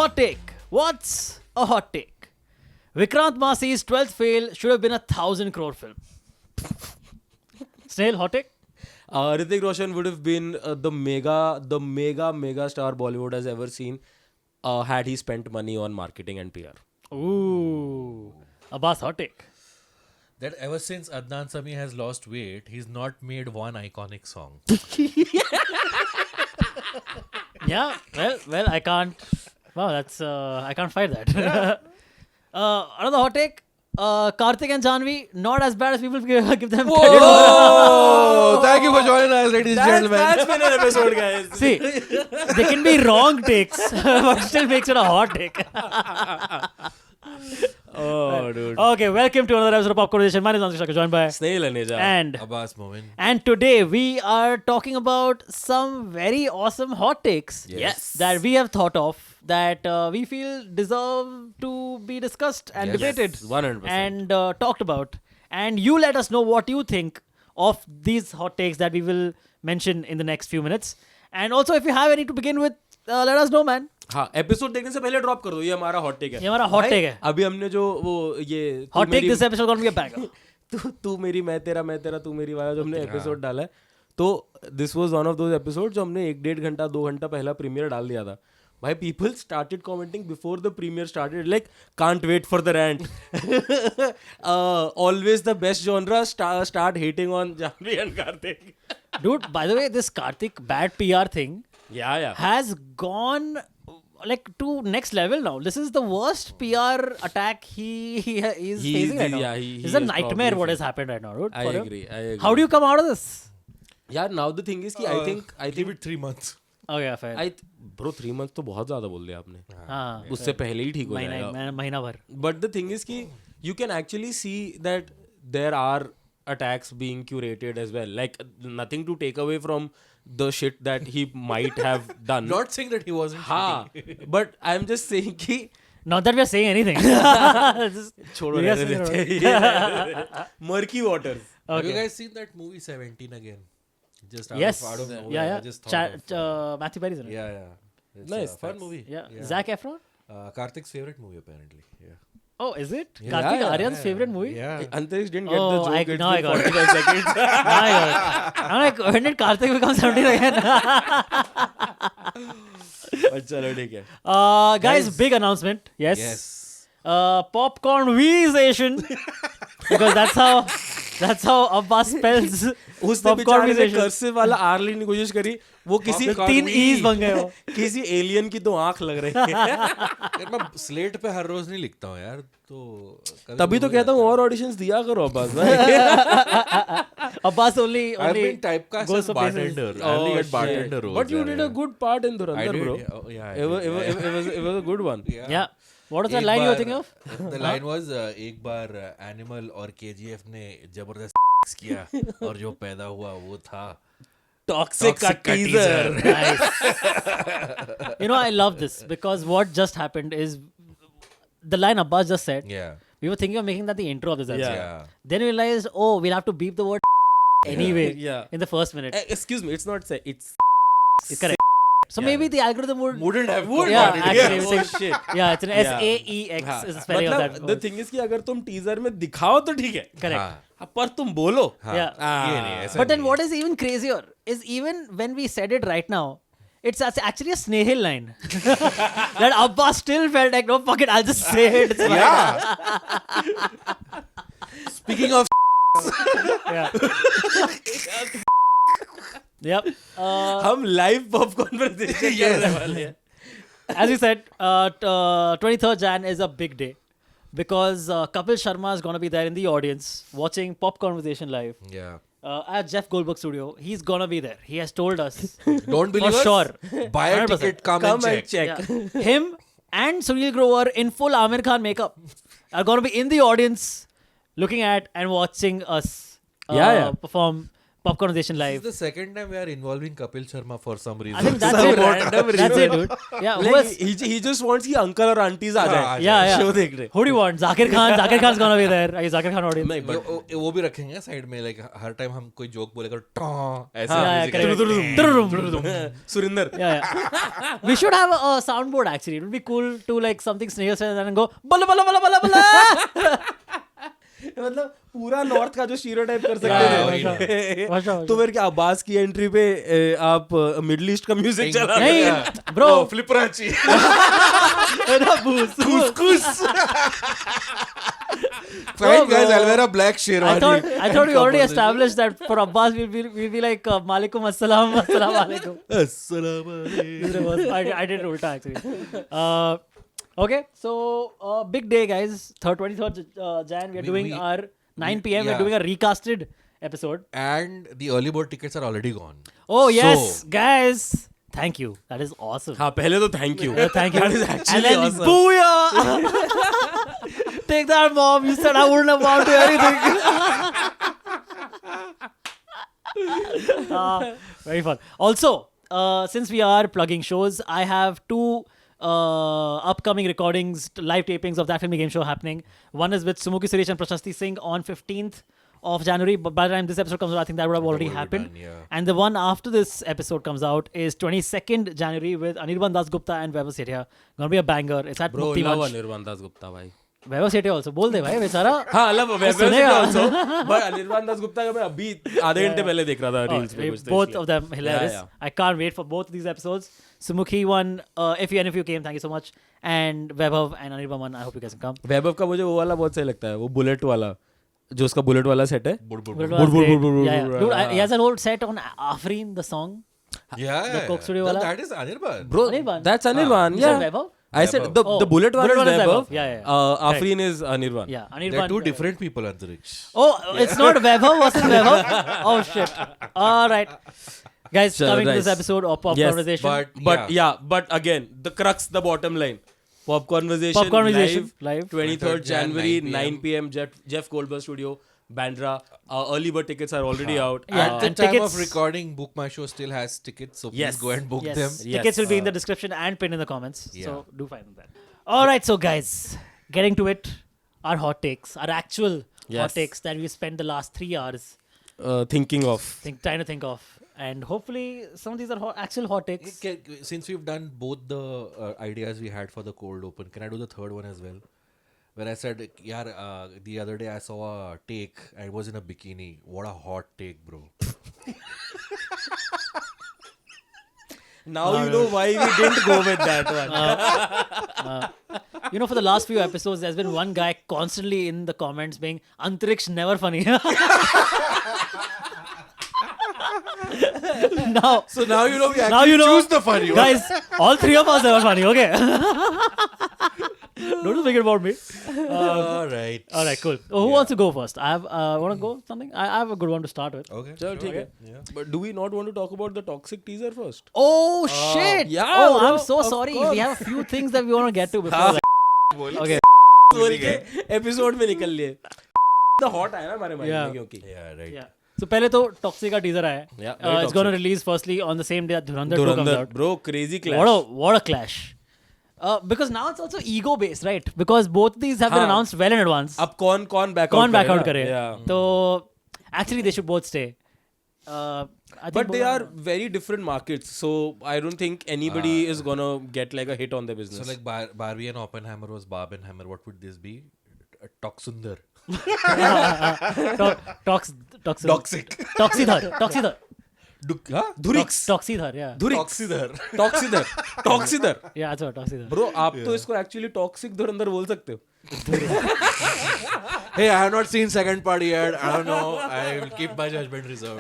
hot take. What's a hot take? Vikrant Masi's 12th fail should have been a 1,000 crore film. Snail, hot take? Hrithik Roshan would have been the mega star Bollywood has ever seen had he spent money on marketing and PR. Ooh. Abbas, hot take. That ever since Adnan Sami has lost weight, he's not made one iconic song. Yeah, well, I can't. Wow, that's I can't fight that. Another hot take. Karthik and Janvi, not as bad as people give them credit. Oh, thank you for joining us, ladies and gentlemen. That's been an episode, guys. See, they can be wrong takes, but still makes it a hot take. Oh, dude. Okay, welcome to another episode of Pop Conversation. My name is Anshul Shakir, joined by Snail Aneja. and Abbas Momin. today we are talking about some very awesome hot takes Yes. that we have thought of that we feel deserve to be discussed and Yes. debated 100%. and talked about. And you let us know what you think of these hot takes that we will mention in the next few minutes. And also, if you have any to begin with, let us know, man. हाँ episode देखने से पहले drop कर दो ये हमारा hot take है ये हमारा hot take है. अभी हमने जो वो ये Hot take this episode gonna be a banger. तू मेरी मैं तेरा तू मेरी वाला जो हमने एपिसोड डाला है तो this was one of those episode जो हमने 1-1.5 घंटा 2 घंटा पहला प्रीमियर डाल दिया था भाई people started commenting before the premiere started like can't wait for the rant always the best genre start hating on Janhvi and Kartik Dude, by the way, this Karthik bad PR thing या has gone like to next level now. This is the worst PR attack he is facing right now. yeah, he It's a is nightmare probably what has happened right now, dude. I for him. agree How do you come out of this? यार now the thing is कि I think Give it 3 months. Oh yeah, fair. Bro 3 months तो बहुत ज्यादा बोल दिया आपने हाँ, उससे पहले ही ठीक हो जाएगा महीना भर. But the thing is कि you can actually see that there are attacks being curated as well. Like nothing to take away from the shit that he might have done. Not saying that he wasn't हाँ, but I'm just saying कि Not that we are saying anything. छोड़ो We are रहने saying देते murky waters. Have you Okay. guys seen that movie 17 again? Just Yes. out of nowhere. Yeah, I yeah. just thought of, Matthew Perry's in it. yeah. It's Nice, a fun nice. movie. Yeah. Zac Efron. Karthik's favorite movie apparently. Yeah. Oh, is it? Yeah. Karthik Yeah, Aryan's favorite movie? Yeah. Antarish didn't get Oh, the joke. It's now I been got it. 45 seconds. Now I got it. I'm like, when did Karthik become 17 again? But चलो ठीक है. Guys, big announcement. Yes. Yes. Popcorn Weezation. Because that's how Abbas spells उसने बेचारे ने Weezation. Cursive वाला are लेने की कोशिश करी वो किसी Popcorn 3 E's बन गए वो. किसी एलियन की तो आंख लग रही है यार मैं स्लेट पे हर रोज नहीं लिखता हूँ यार तो तभी तो कहता हूँ और ऑडिशंस दिया करो अब्बास भाई Abbas only I've been typecast goes as for places. bartender. I only get bartender roles. But you yeah, did yeah. a good part in I Dhurandhar, did, bro. yeah. Oh, yeah, I It was a good one. Yeah. What was the एक line you were bar- thinking of? The line was एक बार animal और KGF ने जबरदस्त किया और जो पैदा हुआ वो था Toxic Toxic का teaser. Nice. You know, I love this because what just happened is the line Abbas just said. Yeah. We were thinking of making that the intro of this episode. Yeah. Then we realized, oh, we'll have to beep the word anyway Yeah. in the first minute. Excuse me, it's not say it's It's correct. So maybe the algorithm would. Wouldn't have Yeah, got it. actually, Oh it's shit. yeah, it's an Yeah. SAEX हाँ, is the spelling of that. मतलब the thing is कि अगर तुम teaser में दिखाओ तो ठीक है Correct. हाँ, पर तुम बोलो हाँ, Yeah. ये नहीं ऐसा But then नहीं what is even crazier is even when we said it right now, it's actually a Snehal line. That Abbas still felt like, no, fuck it, I'll just say it. It's fine. Yeah. Speaking of Yeah. Yep. हम live pop conversation करने वाले हैं As you said, 23rd Jan is a big day because Kapil Sharma is going to be there in the audience watching Pop Conversation live Yeah. at Jeff Goldberg studio. He's going to be there. He has told us. Don't believe For us? sure. Buy a 100%. ticket, come and check. Yeah. Him and Sunil Grover in full Amir Khan makeup are going to be in the audience looking at and watching us Yeah. perform Pop Conversation This Live. is the second time we are involving Kapil Sharma for some reason. I think that's Some it. random That's it, reason. dude. Yeah, who Like, else? he just wants कि uncle और aunties आ जाए. Yeah. Show देख रहे. Who do you want? Zakir Khan. Zakir Khan's gonna be there. Are you Zakir Khan audience? नहीं, but वो भी रखेंगे side में, like हर टाइम हम कोई जोक बोलेगा ऐसे Yeah, music correct. रहेगा. Turum. Surinder. Yeah. We should have a soundboard actually. It would be cool to like something snail says and then go bala bala bala bala bala. मतलब पूरा north का जो stereotype कर सकते Yeah, थे. Vasha. तो फिर क्या अब्बास की एंट्री पे आप मिडिल ईस्ट का म्यूजिक चला रहे नहीं, हैं? bro. Flipperanchi. Fine guys, I'll wear a black I sherwani. thought we already established that for Abbas we'll be like Malikum Assalam Assalam Alaikum. I did ulta actually. Okay, so big day, guys. 23rd Jan. We are doing our 9 p.m. We're doing a recasted episode. And the early bird tickets are already gone. Oh yes, So- guys. Thank you. That is awesome. हाँ पहले तो thank you. Thank you. That is And actually then awesome. booyah! Take that, mom. You said I wouldn't amount to anything. Very fun. Also, since we are plugging shows, I have two upcoming recordings, live tapings of That Filmy Game Show happening. One is with Sumukhi Suresh and Prashasti Singh on 15th of January. But by the time this episode comes out, I think that would have already happened. done, yeah. And the one after this episode comes out is 22nd January with Anirban Das Gupta and Vaibhav Sethia. Gonna be a banger. It's at Bro, Mukti love Manch. Anirban Das Gupta भाई. Vaibhav Sethia also. बोल दे भाई बेचारा. हाँ love वैभव सुनेगा. also. But Anirban Das Gupta का मैं अभी आधे घंटे पहले देख रहा था Oh, रील्स पे कुछ. तो both इसलिए. of them hilarious. Yeah. I can't wait for both of these episodes. Sumukhi one, if you came, thank you so much. And Vaibhav and Anirban one, I hope you guys can come. वैभव का मुझे वो वाला बहुत सही लगता है. वो bullet वाला जो उसका बुलेट वाला सेट है. But it was Bur, great. bur, bur, Yeah, bur, Dude, bur, he has a whole set on Afreen, the song. Yeah. Coke Studio wala? That is Anirban. Bro, Anirban. that's Anirban. You Yeah. said Vaibhav? I said Vaibhav. the bullet one is Vaibhav. Yeah. Afreen is Anirban. Yeah, They're Anirban. two different people, Antariksh. Oh, it's not Vaibhav. Wasn't Vaibhav? Oh shit. All right, guys, Sure, coming to nice. this episode of Pop Yes, Conversation. But again, the crux, the bottom line. Pop Conversation, Pop Conversation, live. 23rd January, 9 9 p.m. Jeff Goldberg Studio, Bandra. Early bird tickets are already out. Yeah, At the and time tickets- of recording, Book My Show still has tickets, so please Yes. go and book Yes. them. Yes. Tickets will be in the description and pinned in the comments. Yeah. So do find them there. All right, so guys, getting to it, our hot takes, our actual hot Yes. takes that we spent the last 3 hours Thinking of. trying to think of. And hopefully some of these are actual hot takes. Since we've done both the ideas we had for the cold open, can I do the third one as well? Where I said, yaar, the other day I saw a take, I was in a bikini. What a hot take, bro. Now you know why we didn't go with that one. You know, for the last few episodes, there's been one guy constantly in the comments being, Antariksh never funny. Now, So now you know we now you know, choose the funny one. guys, all three of us are funny, okay? Don't just make it about me. All right. All right, cool. Oh, who wants to go first? I have, want to go something? I have a good one to start with. Okay. Chalo, sure. theek hai. Yeah. But do we not want to talk about the toxic teaser first? Oh, shit. yeah, Oh, bro, I'm so of sorry. course. We have a few things that we want to get to before that. Okay. बोल के episode में निकल लिए. The hot आया ना हमारे mind Yeah. में क्योंकि. Yeah, right. Yeah. So, पहले तो Toxic का teaser आया. Yeah, very It's going to toxic. release firstly on the same day that Dhurandhar 2 comes Durandar, out. bro, crazy clash. What a clash. Because now it's also ego based, right? Because both these have been हाँ. announced well in advance. अब कौन back कौन out back out करेगा? करे? Yeah. तो actually they should both stay. I think But they both- are very different markets, so I don't think anybody is gonna get like a hit on their business. So like Barbie and Oppenheimer was Barbenheimer. What would this be? Toxundar. Toxic. Toxidhar. Dhurix. Toxidhar, yeah. Toxidhar. Yeah, that's what Toxidhar. Bro, आप तो इसको actually toxic धुरंधर बोल सकते हो. Hey, I have not seen second part yet. I don't know. I will keep my judgment reserved.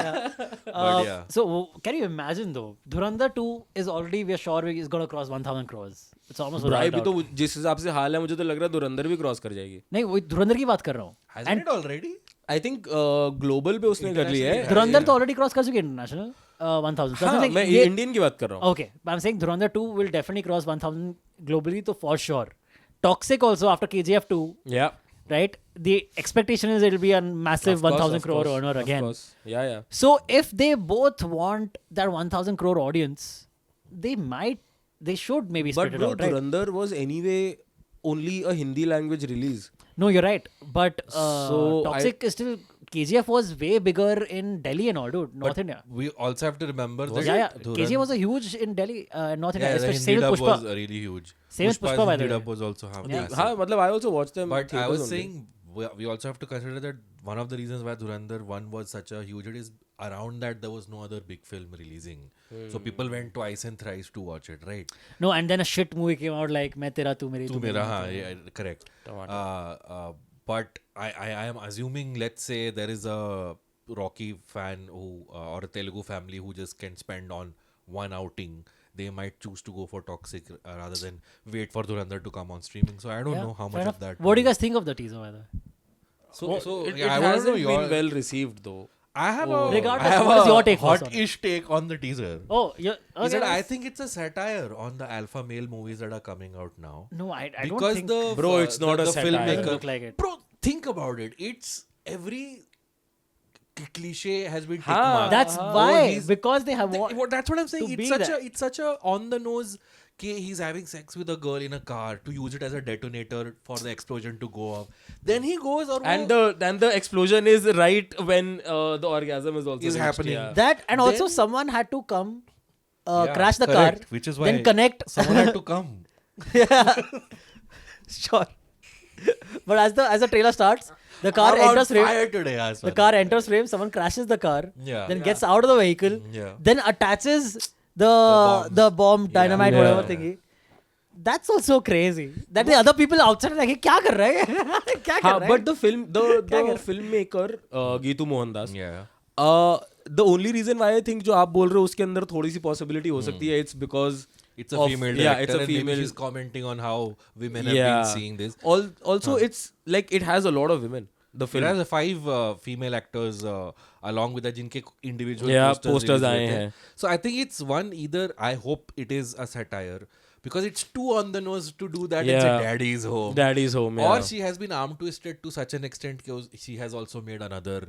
But yeah. So, can you imagine though? Dhurandhar 2 is already, we are sure is going to cross 1,000 crores. It's almost Bro, without अभी doubt. तो जिस हिसाब से हाल है मुझे तो लग रहा है धुरंधर भी क्रॉस कर जाएगी. नहीं, वो धुरंधर की बात कर रहा हूँ. Hasn't it already? I think global पे उसने कर लिया है. धुरंधर तो already cross कर चुकी है international 1,000. So I'm हाँ, saying मैं ये- इंडियन की बात कर रहा हूँ. Okay, but I'm saying Dhurandhar 2 will definitely cross 1,000 globally, तो for sure. Toxic also after KGF 2. Yeah. right? The expectation is it'll be a massive Of course, 1,000 of crore course, earner of again. course. Yeah. So if they both want that 1,000 crore audience, they should maybe But split bro, it out, right? Dhurandhar was anyway only a Hindi language release. No, you're right. But So Toxic is still, KGF was way bigger in Delhi and all, dude, North India. We also have to remember that Yeah. Dhuran- KGF was a huge in Delhi, North India, yeah, the especially Hindi same with dub Pushpa. was really huge. Same with Pushpa, Pushpa's by the Hindi way. dub was also Yeah. massive. हाँ मतलब I also watched them. But I theatres was only. saying we also have to consider that one of the reasons why Dhurandhar 1 was such a huge hit is around that there was no other big film releasing. So people went twice and thrice to watch it, right? No, and then a shit movie came out like Main Tera Tu Meri Tu Mera, हाँ, yeah, correct. But I am assuming, let's say there is a Rocky fan who or a Telugu family who just can spend on one outing. They might choose to go for Toxic rather than wait for Dhurandhar to come on streaming. So I don't know how fair much enough. of that. What do you guys think of the teaser, by the way? So it yeah, I want to hasn't know your. been well received though. I have Regardless, I have what is a your take first on it? hot-ish take on the teaser. Oh, yeah. Is Okay, that I think it's a satire on the alpha male movies that are coming out now. No, I don't Because think... the Bro, it's not a satire. Doesn't filmmaker. look like it. Bro, think about it. It's every cliche has been tick हाँ, marked. That's Oh, why. he's- Because they have... That's what I'm saying. to It's be such that. it's such a on the nose. He's having sex with a girl in a car to use it as a detonator for the explosion to go off. Then he goes or And the explosion is right when the orgasm is also Is reached, happening. yeah. That, and also Then- someone had to come, Yeah, crash the correct, car, which is why then connect. someone had to come. Sure. But as the trailer starts, the car I'm on enters frame. fire today, as The well. car enters frame. Someone crashes the car. Yeah. Then gets out of the vehicle. Yeah. Then attaches the bombs. bomb, dynamite, Yeah. whatever thingy. That's also crazy. That the other people outside are like, "Hey, क्या कर रहा है? क्या कर हाँ, रहा है?" but the filmmaker Geetu Mohandas Yeah. the only reason why I think जो आप बोल रहे हो उसके अंदर थोड़ी सी possibility हो सकती है, it's because It's a of- female yeah, director it's a and maybe female. she's commenting on how women have Yeah. been seeing this. Also, it's like it has a lot of women. The It film. has 5 female actors along with that जिनके individual Yeah, posters posters release आए हुए थे. हैं. So I think it's one either I hope it is a satire because it's too on the nose to do that. It's a Yeah. daddy's home. Daddy's home. Or Yeah. she has been arm twisted to such an extent that she has also made another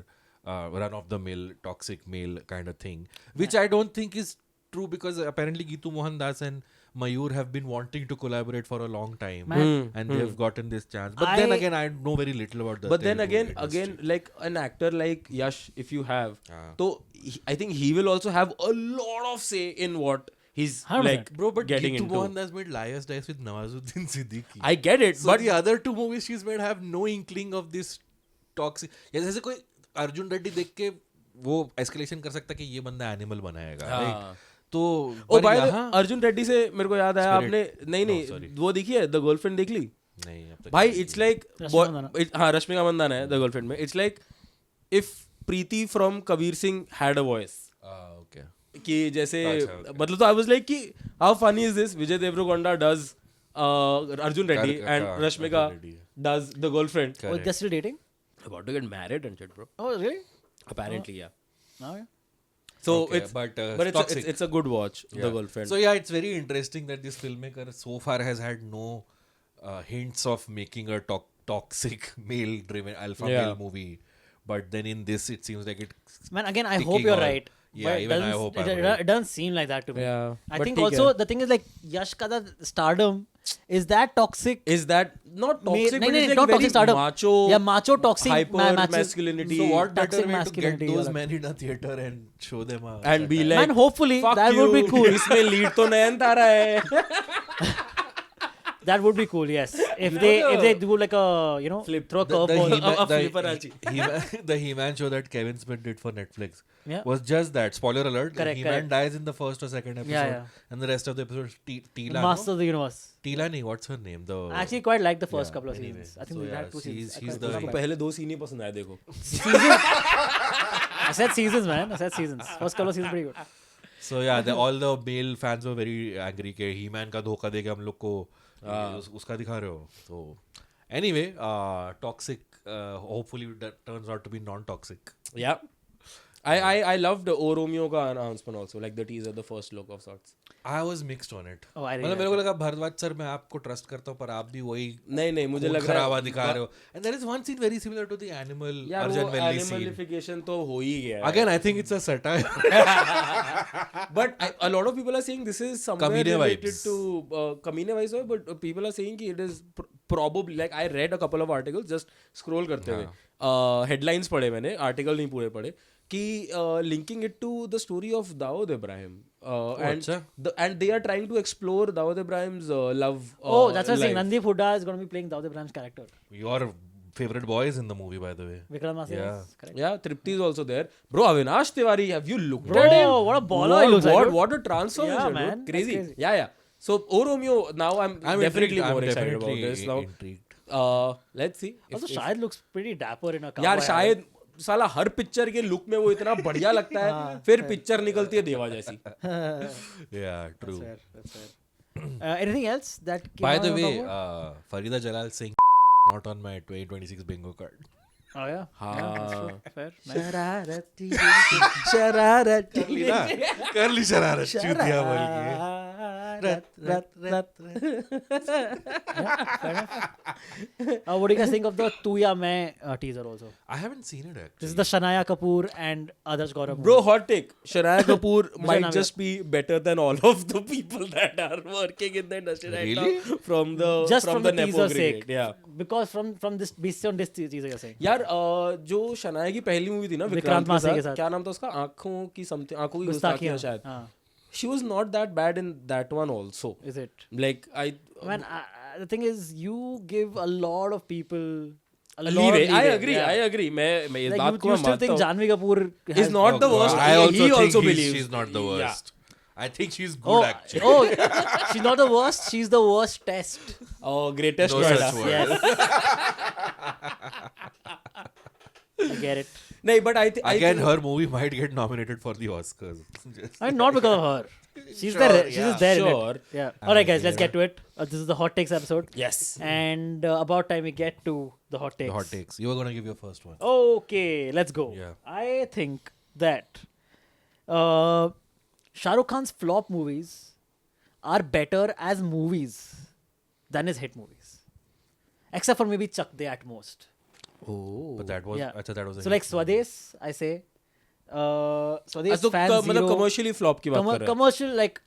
run-of-the-mill toxic male kind of thing, which I don't think is true because apparently Geetu Mohandas and Mayur have been wanting to collaborate for a long time, and they've gotten this chance. But then I- again, I know very little about the. But then Telugu again, industry. like an actor like Yash, if you have, Ah. so I think he will also have a lot of say in what he's 100%. like Bro, but getting Geetu into. Mohandas made Liar's Dice with Nawazuddin Siddiqui. I get it, So but the other 2 movies she's made have no inkling of this toxic. जैसे कोई अर्जुन रेड्डी देख के वो escalation कर सकता कि ये बंदा एनिमल बनाएगा, हाँ. right? तो ओ पर भाई यहाँ- अर्जुन रेड्डी से मेरे को याद आया, Spirit. आपने नहीं Oh, sorry. वो देखी है द गर्लफ्रेंड देख ली नहीं अब तक भाई? नहीं इट्स लाइक रश्मिका मंदाना. हाँ रश्मिका मंदाना है द गर्लफ्रेंड में. It's like if Preeti from Kabir Singh had a voice, okay. कि जैसे अच्छा, okay. मतलब तो आई वाज लाइक कि how funny is this, Vijay Deverakonda does Arjun Reddy and Rashmika Arjun Reddy. Does the girlfriend. Oh, they're still dating? About to get married and shit, bro. Oh, really? Apparently, yeah. Oh, yeah. So Okay, it's but, it's toxic. it's a good watch. The Yeah. Girlfriend. So yeah, it's very interesting that this filmmaker so far has had no hints of making a toxic male-driven alpha Yeah. male movie, but then in this it seems like it. Man, again, I hope Ticking you're on. right. Yeah, but it even I doesn't- hope it, I'm it, right. it doesn't seem like that to me. Yeah, I but think ठीक also है. the thing is like Yash ka the stardom is that toxic. Is that not toxic? नहीं, but नहीं, it's like not very toxic stardom. macho. Yeah, macho toxic hyper matches. masculinity. So what better Toxic way to get masculinity those वाला. men in a theater and show them a and be satire? like, Man, hopefully fuck that would be you. cool. इसमें lead तो नयनतारा है. That would be cool. Yes, if they do like a throw a The curveball. He-Man- flipper Aachi. the He-Man show that Kevin Smith did for Netflix Yeah. was just that. Spoiler alert. Correct, He-Man correct. dies in the first or second episode. Yeah. And the rest of the episodes, Teela. Master of the Universe. Teela nahi, what's her name? The I actually quite like the first Yeah, couple of anyway. seasons. I think So, we yeah, had 2 seasons. she's I the- quite उसको like पहले 2 scene ही पसंद आए देखो. I said seasons, man. I said seasons. First couple of seasons pretty good. So yeah, all the male fans were very angry कि He-Man का धोखा देके हम लोग को उसका दिखा रहे हो. So anyway, toxic. Hopefully that turns out to be non-toxic. Yeah. I loved O Romeo का announcement also, like the teaser, the first look of sorts. I was mixed on it. Oh, I really मतलब मेरे को लगा Bhardwaj sir मैं आपको trust करता हूँ पर आप भी वही नहीं मुझे खून लग रहा खराबा है दिखा रहे हो. And there is one scene very similar to the animal यार Arjun वो Valley scene. animalification तो हो ही गया है. Again, I think it's a satire. But a lot of people are saying this is somewhere Kamine related vibes. to Kamine vibes, but people are saying कि it is probably, like I read a couple of articles just scroll करते हुए, headlines पढ़े मैंने, article नहीं पूरे पढ़े, कि linking it to the story of Dawood Ibrahim, and they are trying to explore Dawood Ibrahim's love. Oh, that's what I'm saying. life. Nandi Huda is going to be playing Dawood Ibrahim's character. Your favorite boy is in the movie, by the way. Vikram Masih Yeah. is correct. Yeah, Tripti is also there. Bro, Avinash Tiwari, have you looked Bro, at him? what a baller he looks like, dude. What a transformation, Yeah, dude. man, that's Crazy. crazy. Yeah. So, O Romeo, now I'm definitely intrigued. more I'm excited about definitely this now. intrigued. Let's see. Also, Shahid looks pretty dapper in a cowboy यार hat. शायद साला हर picture के look में वो इतना बढ़िया लगता है, फिर पिक्चर निकलती है देवा जैसी. Yeah, true. Fair, that's fair. Anything else that came By out the of way, nowhere? Farida Jalal Singh not on my 2026 bingo card. Oh yeah. हाँ. Yeah, that's true. Fair. Nice. कर ली शरारत चूतिया बोल के. What do you guys think of the Tu Ya Main teaser also? I haven't seen it actually. This is the Shania Kapoor and Adarsh Gaurav Bro, movie. hot take. Shania Kapoor might Navya. just be better than all of the people that are working in the industry right Really? now. From the Just from the Nepo teaser brigade. sake. Yeah. Because from this based on this teaser you're saying. यार जो शनाया की पहली movie थी ना विक्रांत विक्रांत मासी के के साथ. साथ, क्या नाम था उसका, आंखों की समथिंग, आंखों की गुस्ताखियां. गुस्ताखियां शायद. हाँ. She was not that bad in that one also. Is it? Like Man, the thing is, you give a lot of people a lot leeway. of I leeway. agree. Yeah. I agree. मैं इस Like बात you, को you मैं still मानता think हूँ. Janvi Kapoor Is not the worst. I also He also think believes. she's not the Yeah. worst. I think she's good actually. Oh, she's not the worst. She's the worst test. Oh, greatest No Noida. such word. Yes. I get it. नहीं, but I think Again, her movie might get nominated for the Oscars. I mean, not because of her. She's Sure, there. She's yeah. just there. Sure. In it. Yeah. All right, guys. Let's get to it. This is the hot takes episode, yes. and about time we get to the hot takes. The hot takes. You were gonna give your first one. Okay, let's go. Yeah. I think that Shah Rukh Khan's flop movies are better as movies than his hit movies, except for maybe Chak De at most. Oh. But that was Yeah. that was a So like hit movie. Swades, I say. Swades तो fans मतलब zero. commercially flop की बात कर रहे हैं. Commercial like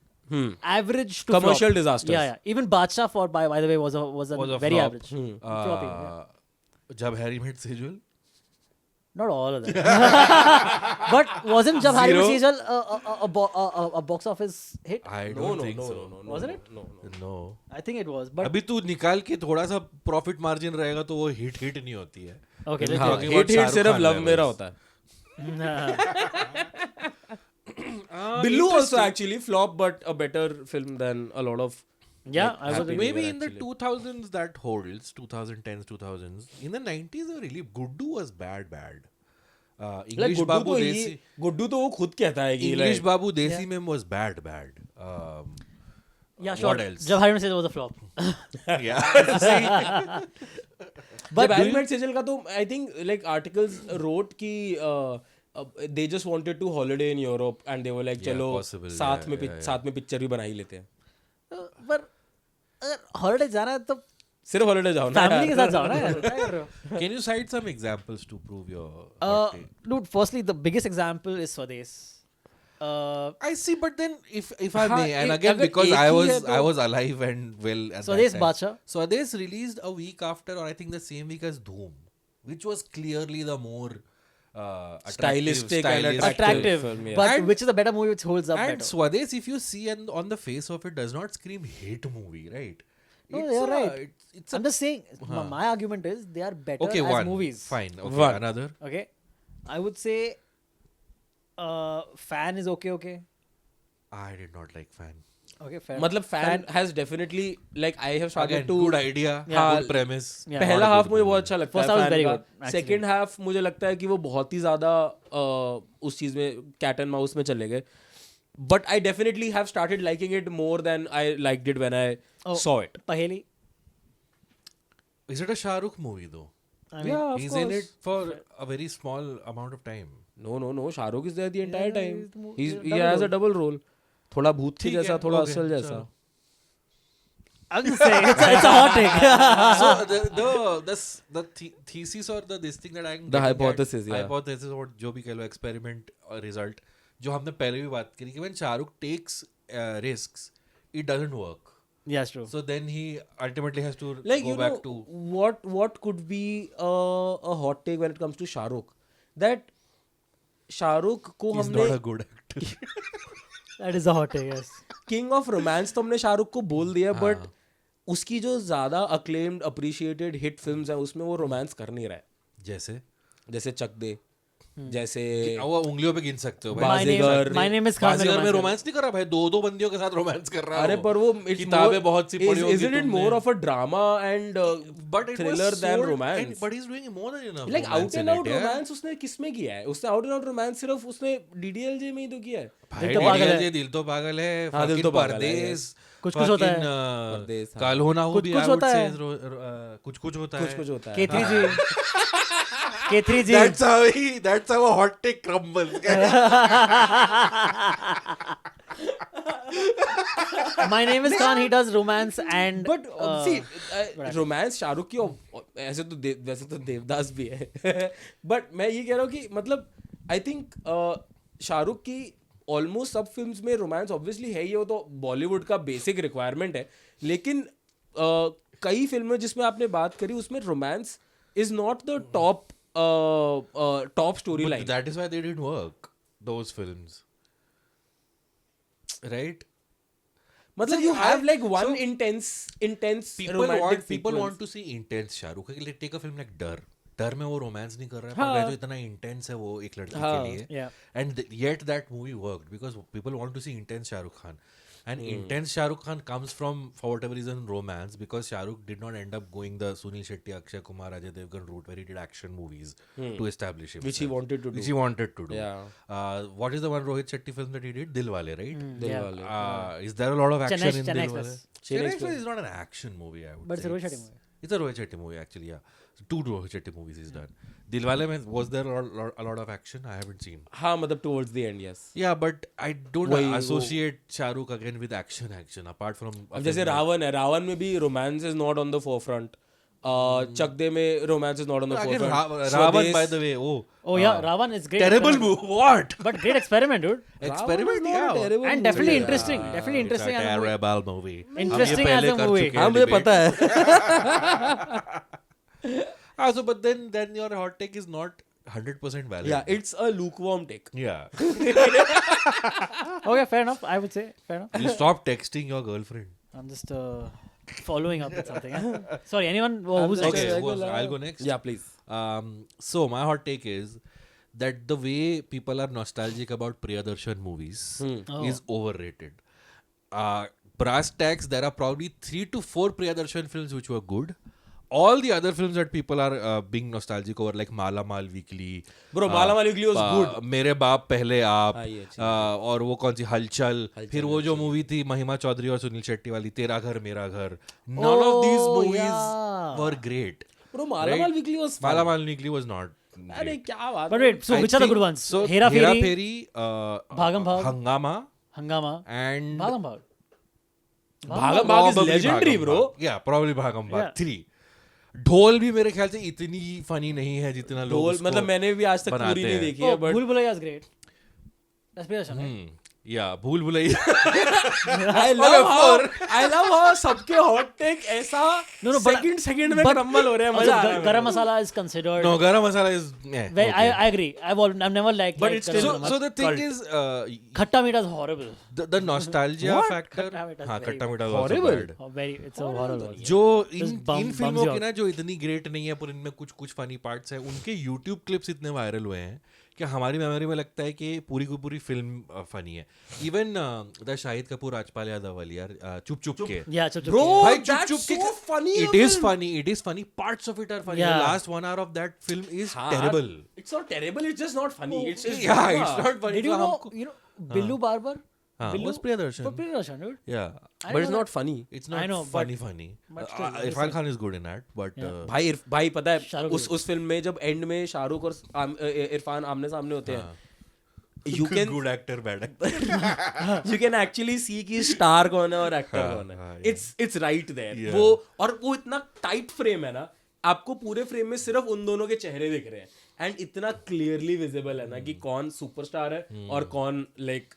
average to Commercial flop. disasters. Yeah, yeah. Even Badshah for by the way was a Was a very flop. average. Floppy. Yeah. Jab Harry Met Sejal. Not all of them. But wasn't Jab Harry Met Zero? Sejal a box office hit? I No, don't no, think no, so. no, no, Wasn't no, it? no, no. No. I think it was. But अभी तू निकाल के थोड़ा सा profit margin रहेगा तो वो hit नहीं होती है. okay, let's हाँ, go. talking about hit Shahrukh सिर्फ Khan लव levels. मेरा होता है. Billu also actually flop, but a better film than a lot of. Yeah, I was happy agree. Maybe Were in the actually. 2000s that holds, 2010s, 2000s. In the 90s, were really Guddu was bad. Like English Guddu Babu तो Desi. ही गुड्डू तो वो खुद कहता है कि English like, Babu Desi Mem was bad. Yeah, sure. What else? Jab Harry Met Sejal was a flop. Yeah. but Harry Met Sejal का तो I think like articles wrote कि they just wanted to holiday in Europe and they were like Yeah, चलो possible. साथ Yeah, में yeah, yeah. साथ में picture भी बना ही लेते हैं. But अगर holiday जाना है तो सिर्फ हॉलिडे जाओ ना family के यार. साथ जाओ ना यार. क्या कर रहे हो? Can you cite some examples to prove your hot take? Dude, firstly, the biggest example is Swades. I see, but then if I हाँ, may, and एक- again अगर because एक I ही was है तो- I was alive and well at Swades that time. Badshah. Swades released a week after, or I think the same week as Dhoom, which was clearly the more Stylistic and Attractive. film, yeah. But And- which is the better movie which holds up And better? Swades, if you see and on the face of it, does not scream hate movie, right? No, you're right. It's I'm just saying, my argument is they are better okay. as One movies. fine. Okay, One. another. Okay? I would say Fan is okay. I did not like Fan. Okay, fair. मतलब fan has definitely like I have started Again, to good idea, हाँ, good premise. Yeah. पहला Not a half good मुझे movie. बहुत अच्छा लगता First है half was fan very का. good, actually. Second half मुझे लगता है कि वो बहुत ही ज़्यादा उस चीज़ में कैट एंड माउस में चले गए. But I definitely have started liking it more than I liked it when I saw it. Paheli. Is it a Shah Rukh movie though? I mean, Yeah, of He's course. in it for a very small amount of time. No. Shahrukh is there the entire Yeah, time. he's the He double has a role. double role. थोड़ा भूत के ठीक है, जैसा, थोड़ा okay, असल जैसा. चलो. I'm just saying, it's a hot take. So the thesis or this thing that I'm The getting at, hypothesis, yeah. hypothesis or जो भी कह लो experiment or result जो हमने पहले भी बात करी कि when Shahrukh takes risks it doesn't work. Yeah, it's true. So then he ultimately has to Like, go you back know, to what could be a hot take when it comes to Shahrukh? That Shahrukh को he's not a हमने good actor. That is a hot take, yes. King of romance तो हमने शाहरुख को बोल दिया, but उसकी जो ज्यादा अक्लेम्ड अप्रिशिएटेड हिट फिल्म्स हैं उसमें वो रोमांस कर नहीं रहा है. जैसे चक दे, जैसे वो उंगलियों पे गिन सकते हो भाई. बाजीगर. My name is Khan. बाजीगर में रोमांस नहीं कर रहा भाई, दो बंदियों के साथ रोमांस कर रहा है. अरे पर वो किताबें बहुत सी पढ़ी होगी isn't it तुमने. more of a drama and But it thriller was than sold, romance? but he's doing more than enough. like romance out in and out it, yeah. romance उसने किसमें किया है? उसने out and out romance सिर्फ उसने DDLJ में ही तो किया है. भाई दिल तो पागल है. ये दिल तो पागल है. हाँ, दिल fucking तो पागल है, परदेस. कुछ-कुछ होता है. परदेस, हाँ. काल होना हो भी कुछ-कुछ I would होता say है. कुछ होता है. कुछ होता है. K3 G. K3 G. That's how a hot take crumbles. My name is Khan. He does romance and. But romance Shahrukh की ऐसे तो वैसे तो देवदास भी है. बट मैं ये कह रहा हूँ कि मतलब आई थिंक शाहरुख की ऑलमोस्ट सब फिल्म्स में रोमांस ऑब्वियसली है ही, वो तो बॉलीवुड का बेसिक रिक्वायरमेंट है. लेकिन कई फिल्में जिसमें आपने बात करी उसमें romance is not the top story line. That is why they didn't work. Those films, right? मतलब you have like one intense romantic People sequence. want to see intense Shahrukh. Take a film like डर में वो romance नहीं कर रहा है, हाँ. पर जो इतना इंटेंस है वो एक लड़की हाँ. के लिए. Yeah. And yet that movie worked because people want to see intense Shah Rukh Khan. And intense Shah Rukh Khan comes from, for whatever reason, romance, because Shah Rukh did not end up going the Sunil Shetty, Akshay Kumar, Ajay Devgan route where he did action movies to establish himself. Which he wanted to do. Which he wanted to do. Yeah. What is the one Rohit Shetty film that he did? Dilwale, right? Dilwale. Is there a lot of action Chennai- in Chennai Dilwale? Express. Chennai Express is not an action movie, I would But it's say. a Rohit Shetty movie. It's a Rohit Shetty movie, actually, yeah. So 2 Rohit Shetty movies he's done. Dilwale mein, was there a lot of action? I haven't seen. हाँ मतलब towards the end, yes. Yeah, but I don't वही associate Shah Rukh again with action. Apart from अब जैसे रावण है, रावण में भी romance is not on the forefront. Chak De में romance is not on the again, forefront. Ravan, by the way, Oh yeah, Ravan is great. terrible experiment. move. What? But great experiment, dude. Experiment, yeah. And definitely interesting. Definitely interesting It's a as a movie. terrible movie. Interesting हम ये as a पहले कर movie. चुके हैं हाँ मुझे debate. पता है. So but then your hot take is not 100% valid. Yeah, it's a lukewarm take. Yeah. Okay, fair enough. I would say fair enough. You stop texting your girlfriend. I'm just following up with something. Huh? Sorry, anyone who's Okay. next? I'll go next. Yeah, please. So my hot take is that the way people are nostalgic about Priyadarshan movies is overrated. Brass tacks, there are probably 3 to 4 Priyadarshan films which were good. All the other films that people are being nostalgic over, like Mala Mal Weekly. Bro, Mala Mal Weekly was good. मेरे बाप पहले आप. ये अच्छी और वो कौन सी हलचल. फिर वो जो मूवी थी महिमा चौधरी और सुनील शेट्टी वाली, तेरा घर मेरा घर. None of these movies yeah. were great. Bro, Mala Mal Weekly was fun. Mala Mal Weekly was not. अरे क्या बात. But wait, so I which are the think- good ones? So Hera Fairy, Fairy, Bhagam Bhag, Hangama, Hangama, and Bhagam Bhag. Bhagam Bhag is probably legendary, Bhagam bro. Bhag. Yeah, probably Bhagam Bhag. Yeah. 3. ढोल भी मेरे ख्याल से इतनी funny नहीं है जितना लोग ढोल उसको मतलब मैंने भी आज तक बनाते पूरी नहीं हैं. देखी है, Oh, but Bhool Bhulaiya is great. That's Priyadarshan, right? या भूल भुलैया. I love how सबके hot take ऐसा No, but- second में but- crumble हो रहे हैं. Also, मजा आ रहा है. Garam Masala is considered. No, garam masala is. Very, I agree. I've never liked. But like, it's Garam still- Masala. So the thing Cult. is, Khatta Meetha is horrible. the nostalgia What? factor. Khatta Meetha is हाँ, very खट्टा मीठा Horrible. bad. Oh, very. It's a horror. watch. जो Just इन bums फिल्मों you के out. ना जो इतनी great नहीं है पर इनमें कुछ फनी पार्ट्स हैं, उनके यूट्यूब क्लिप्स इतने वायरल हुए हैं कि हमारी मेमोरी में लगता है कि पूरी की पूरी फिल्म फनी है. इवन द शाहिद कपूर राजपाल यादव वाली यार चुप चुप के. Yeah, Chup Chup Bro, Ke. भाई that's चुप चुप so funny. It is funny. It is funny. Parts of it are funny. Yeah. The last 1 hour of that film is हाँ, terrible. It's not terrible. It's just not funny. It's just Yeah, drama. it's not funny. Did you तो know? हमको- You know, Billu Barber. Billu? was Priyadarshan. For Priyadarshan, dude. Yeah. I But it's know not funny. It's not I know, funny, but- funny. but still, Irfan Khan is good in that, but भाई पता है शाहरुख उस film में जब and में शाहरुख और इरफान आमने सामने होते हैं you can good actor, bad actor. you can actually see कि स्टार कौन है और एक्टर हाँ, कौन है हाँ, it's right there Yeah. वो और वो इतना टाइट फ्रेम है ना आपको पूरे फ्रेम में सिर्फ उन दोनों के चेहरे दिख रहे हैं एंड इतना क्लियरली विजिबल है ना कि कौन सुपरस्टार है और कौन लाइक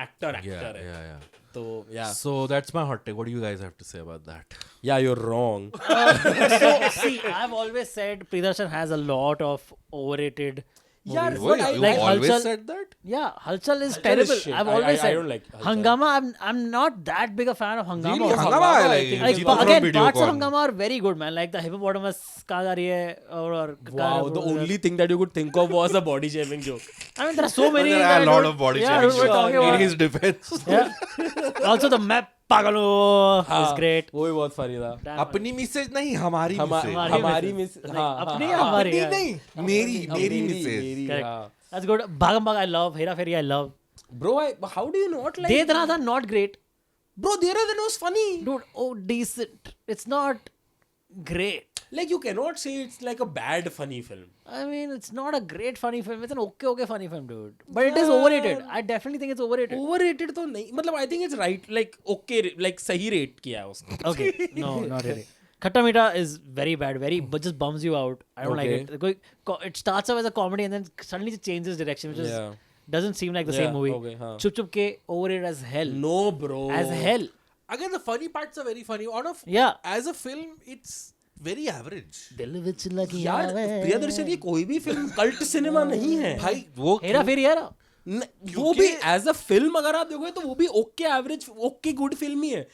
एक्टर Yeah, है yeah. तो या So that's my hot take. What do you guys have to say about that? या you're wrong So, see, I've always said Priyadarshan has a lot of overrated यार movies. but I Like always Halchal- said that? Yeah, Halchal is Halchal terrible. is shit. I've I always said. don't like Halchal. Hangama, I'm not that big a fan of Hangama. Really? also. Hangama I like. think Like, Jeetu but from again, Videocon. parts of Hangama are very good, man. Like the hippopotamus कहाँ जा रही है और wow the only thing that you could think of was a body shaming joke I mean, there are so many. There are that a I lot don't- of body yeah, shaming we're talking in about- his defense. Yeah. Also, the map Pagalo is great. वो भी बहुत funny था Damn. अपनी Mrs नहीं हमारी Mrs हमारी miss अपनी या हमारी अपनी यार? नहीं मेरी Mrs Correct. That's good. Bhagam Bhag, I love. Hera Fairy, I love. bro how do you not like De Dhanadhan, not great. bro Dehradun was funny Dude, oh, decent. It's not great. like you cannot say it's like a bad funny film I mean, it's not a great funny film. It's an okay funny film, dude. But it is overrated. I definitely think it's overrated. overrated तो नहीं मतलब I think it's right like okay like सही rate किया है उसको Okay. No, not really. Khatta Meetha is very bad, but just bums you out. I don't like Okay. it. It starts off as a comedy and then suddenly it changes direction, which Yeah. doesn't seem like the Yeah, same movie. okay, हाँ. Chup Chup Ke, overrated as hell. no bro As hell. Again, the funny parts are very funny. Yeah. As a film, it's very average. दिल विच लगी यार आवे। प्रियदर्शन की कोई भी film cult cinema नहीं है भाई वो हेरा फेरी यार वो भी एज अ फिल्म अगर आप देखोगे तो वो भी okay average okay good film ही है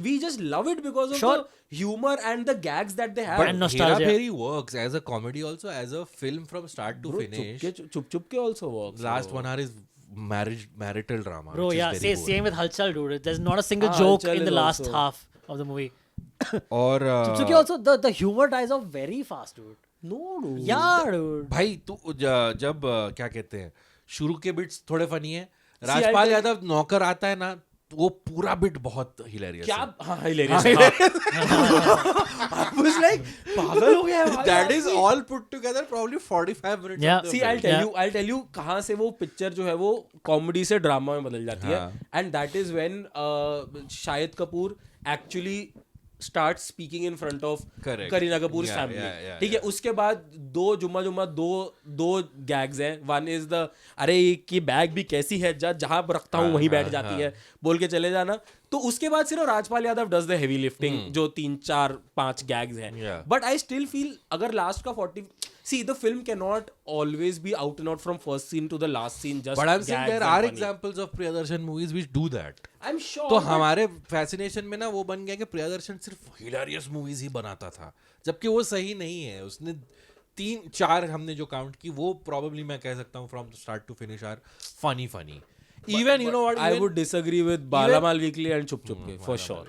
we just love it because of Sure. The humour and the gags that they have But And nostalgia. Hera Fairy works as a comedy also, as a film from start to finish. चुप के also works Last 1 hour is marital drama. Bro, which is yeah, very boring. same with Halchal, dude. There's not a single Ah, joke Halchal in the is last also- half of the movie. और Chupchuki also, the humor dies off very fast, dude. no dude Yeah, dude. भाई तू जब क्या कहते हैं शुरू के bits थोड़े फनी है I'll राजपाल tell- यादव नौकर आता है ना तो वो पूरा बिट बहुत हिलेरियस क्या हाँ hilarious I was like पागल हो गया है भाई दैट इज आदमी। All put together probably 45 minutes Yeah. of the See, film. I'll tell you कहाँ से वो पिक्चर जो है वो कॉमेडी से ड्रामा में बदल जाती है हाँ. And that is when Shahid Kapoor actually start speaking in front of Correct. Kareena Kapoor Yeah, family yeah, ठीक है उसके बाद दो गैग्स हैं वन इज द अरे ये बैग भी कैसी है जहां रखता हूँ वहीं बैठ जाती है बोल के चले जाना तो उसके बाद सिर्फ Rajpal Yadav does the heavy lifting जो 3-4-5 गैग्स हैं Yeah. But I still feel अगर लास्ट का 40 see the film cannot always be out and out from first scene to the last scene just But I'm saying gags there and are funny. examples of Priyadarshan movies which do that. I'm sure तो but- हमारे fascination में ना वो बन गया कि प्रियदर्शन सिर्फ hilarious movies ही बनाता था जबकि वो सही नहीं है उसने 3-4 हमने जो काउंट की वो प्रोबेबली मैं कह सकता हूँ from start to finish are funny even you know what I would disagree with Balamal Weekly and Chup Chup Ke, for sure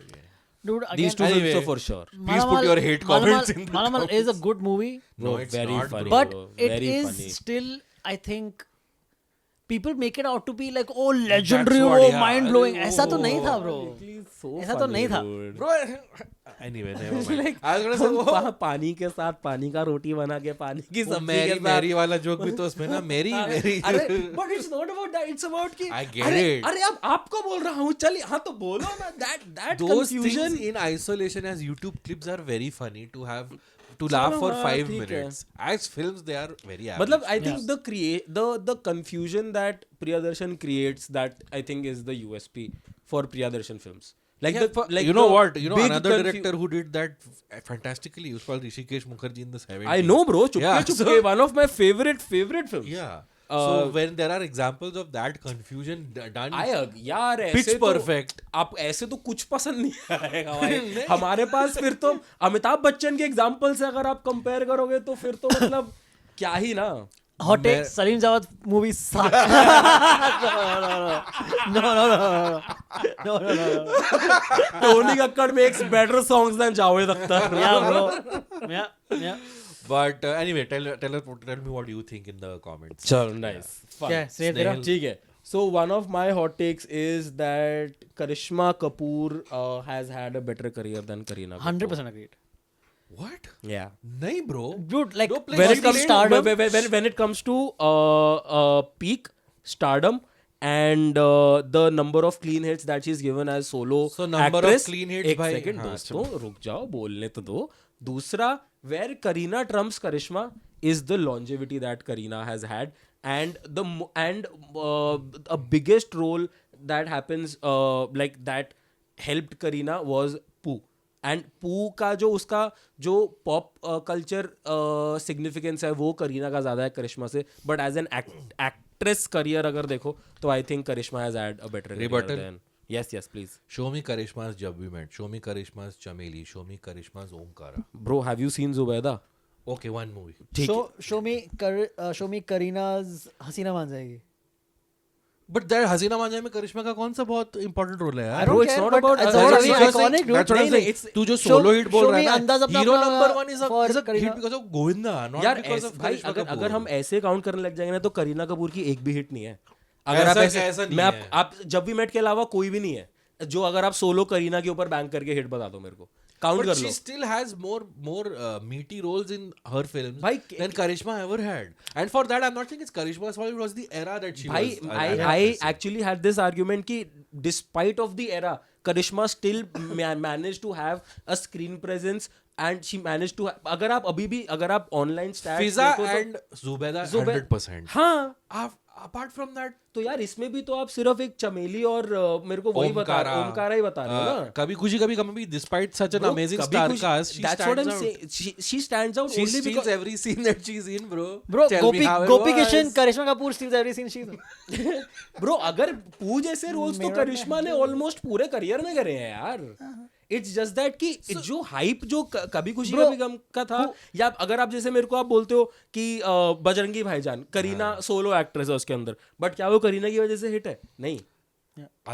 Dude, again, these two Anyway. films are for sure Please put your hate comments in the Malamal is a good movie, No, it's very not, funny but bro. it very is funny still, I think, people make it out to be like, oh, legendary, That's what, oh, yeah. mind blowing. ऐसा तो Oh, नहीं था, bro. Weekly is so ऐसा तो funny, नहीं था. dude. Bro, anyway, never mind. Like, I was gonna say वो पानी के साथ पानी का रोटी बना के पानी की वो सब्जी के मैरी साथ वाला जोक भी तो उसमें ना मेरी अरे but it's not about that it's about कि I get अरे it. अरे अब आपको बोल रहा हूँ चलिए हाँ तो बोलो ना that those confusion things in isolation as YouTube clips are very funny to have to laugh for हाँ, 5 ठीक है. minutes. As films, they are very average. मतलब I think the confusion that Priyadarshan creates that I think is the USP for Priyadarshan films. Like Yeah, the like you know the what? You know big another director who did that fantastically was called Rishikesh Mukherjee in the 70s. I know bro Chupke Yeah, Chupke so- one of my favorite films. Yeah. So when there are examples of that confusion done, यार ऐसे pitch तो perfect. आप ऐसे तो कुछ पसंद नहीं आएगा भाई हमारे पास फिर तो अमिताभ बच्चन के एग्जांपल से अगर आप कंपेयर करोगे तो फिर तो मतलब क्या ही ना Hot take, Salim Jawad movie sucks. No. Tony Kakkar makes better songs than Javed Akhtar Yeah, bro. Yeah. but anyway, tell me what you think in the comments. चलो नाइस क्या, स्नेह तेरा? ठीक है So one of my hot takes is that Karishma Kapoor has had a better career than Kareena Kapoor. 100% agreed. What? Yeah. Nahi, bro. Dude, like No place When First it comes stardom, to when it comes to peak stardom and the number of clean hits that she's given as solo So number of actress, clean hits एक भाई, second हाँ, दोस्तों रुक जाओ बोलने तो दो. दूसरा, where Kareena trumps Karishma is the longevity that Kareena has had and a biggest role that happens like that helped Kareena was Pooh. And पू का जो उसका जो पॉप कल्चर सिग्निफिकेंस है वो करीना का ज़्यादा है करिश्मा से, but as an actress career अगर देखो तो I think Karishma has had a better Rebuttal? Then. Yes please. Show me Karishma's Jab We Met. Show me Karishma's Chameli. Show me Karishma's Omkara. Bro have you seen Zubeidaa? Okay, one movie. show me Kareena's Hasina मान जाएगी. But that Hasina Manja में करिश्मा का कौन सा बहुत important role है I यार? don't Bro, it's care, not but about- it's that's what already I'm saying. iconic, dude. That's what I'm नहीं, saying. it's- तू जो show- solo hit बोल show रहा me है अंदाज़ ना, अपना hero अपना number one is for a Kareena. hit because of Govinda, not यार because of भाई Karishma Kapoor. अगर हम ऐसे काउंट करने लग जाएंगे ना तो करीना कपूर की एक भी हिट नहीं है. अगर आप ऐसा नहीं मैं है. आप जब भी मेट के अलावा कोई भी नहीं है जो अगर आप सोलो करीना के ऊपर बैंक करके हिट बता दो मेरे को, काउंट But कर she low. still has more meaty roles in her films भाई, than Karishma ever had. And for that, I'm not saying it's Karishma's fault. It was the era that she भाई was. I actually had this argument कि despite of the era Karishma still managed to have a screen presence and she managed to अगर आप अभी भी अगर आप online stats Fiza देखो तो- and Zubeda, Zubeda- 100%. हाँ Apart from that, तो यार इसमें भी तो आप सिर्फ एक चमेली और मेरे को वही बता रहे ओमकारा ही बता रहे हो ना. कभी खुशी कभी कभी, despite such an Bro, amazing कभी star कुछ- cast, she that's what stands I'm out. saying. She stands out She only steals because every scene that she's in, bro. Bro, Tell me how it Gopi was. Kishan, Karishma Kapoor steals every scene she's in. Bro अगर पू जैसे roles तो करिश्मा ने almost पूरे career में करे हैं यार. इट्स जस्ट दैट कि जो हाइप जो कभी खुशी कभी गम का था, या अगर आप जैसे मेरे को आप बोलते हो कि बजरंगी भाईजान करीना सोलो एक्ट्रेस है उसके अंदर, बट क्या वो करीना की वजह से हिट है? नहीं.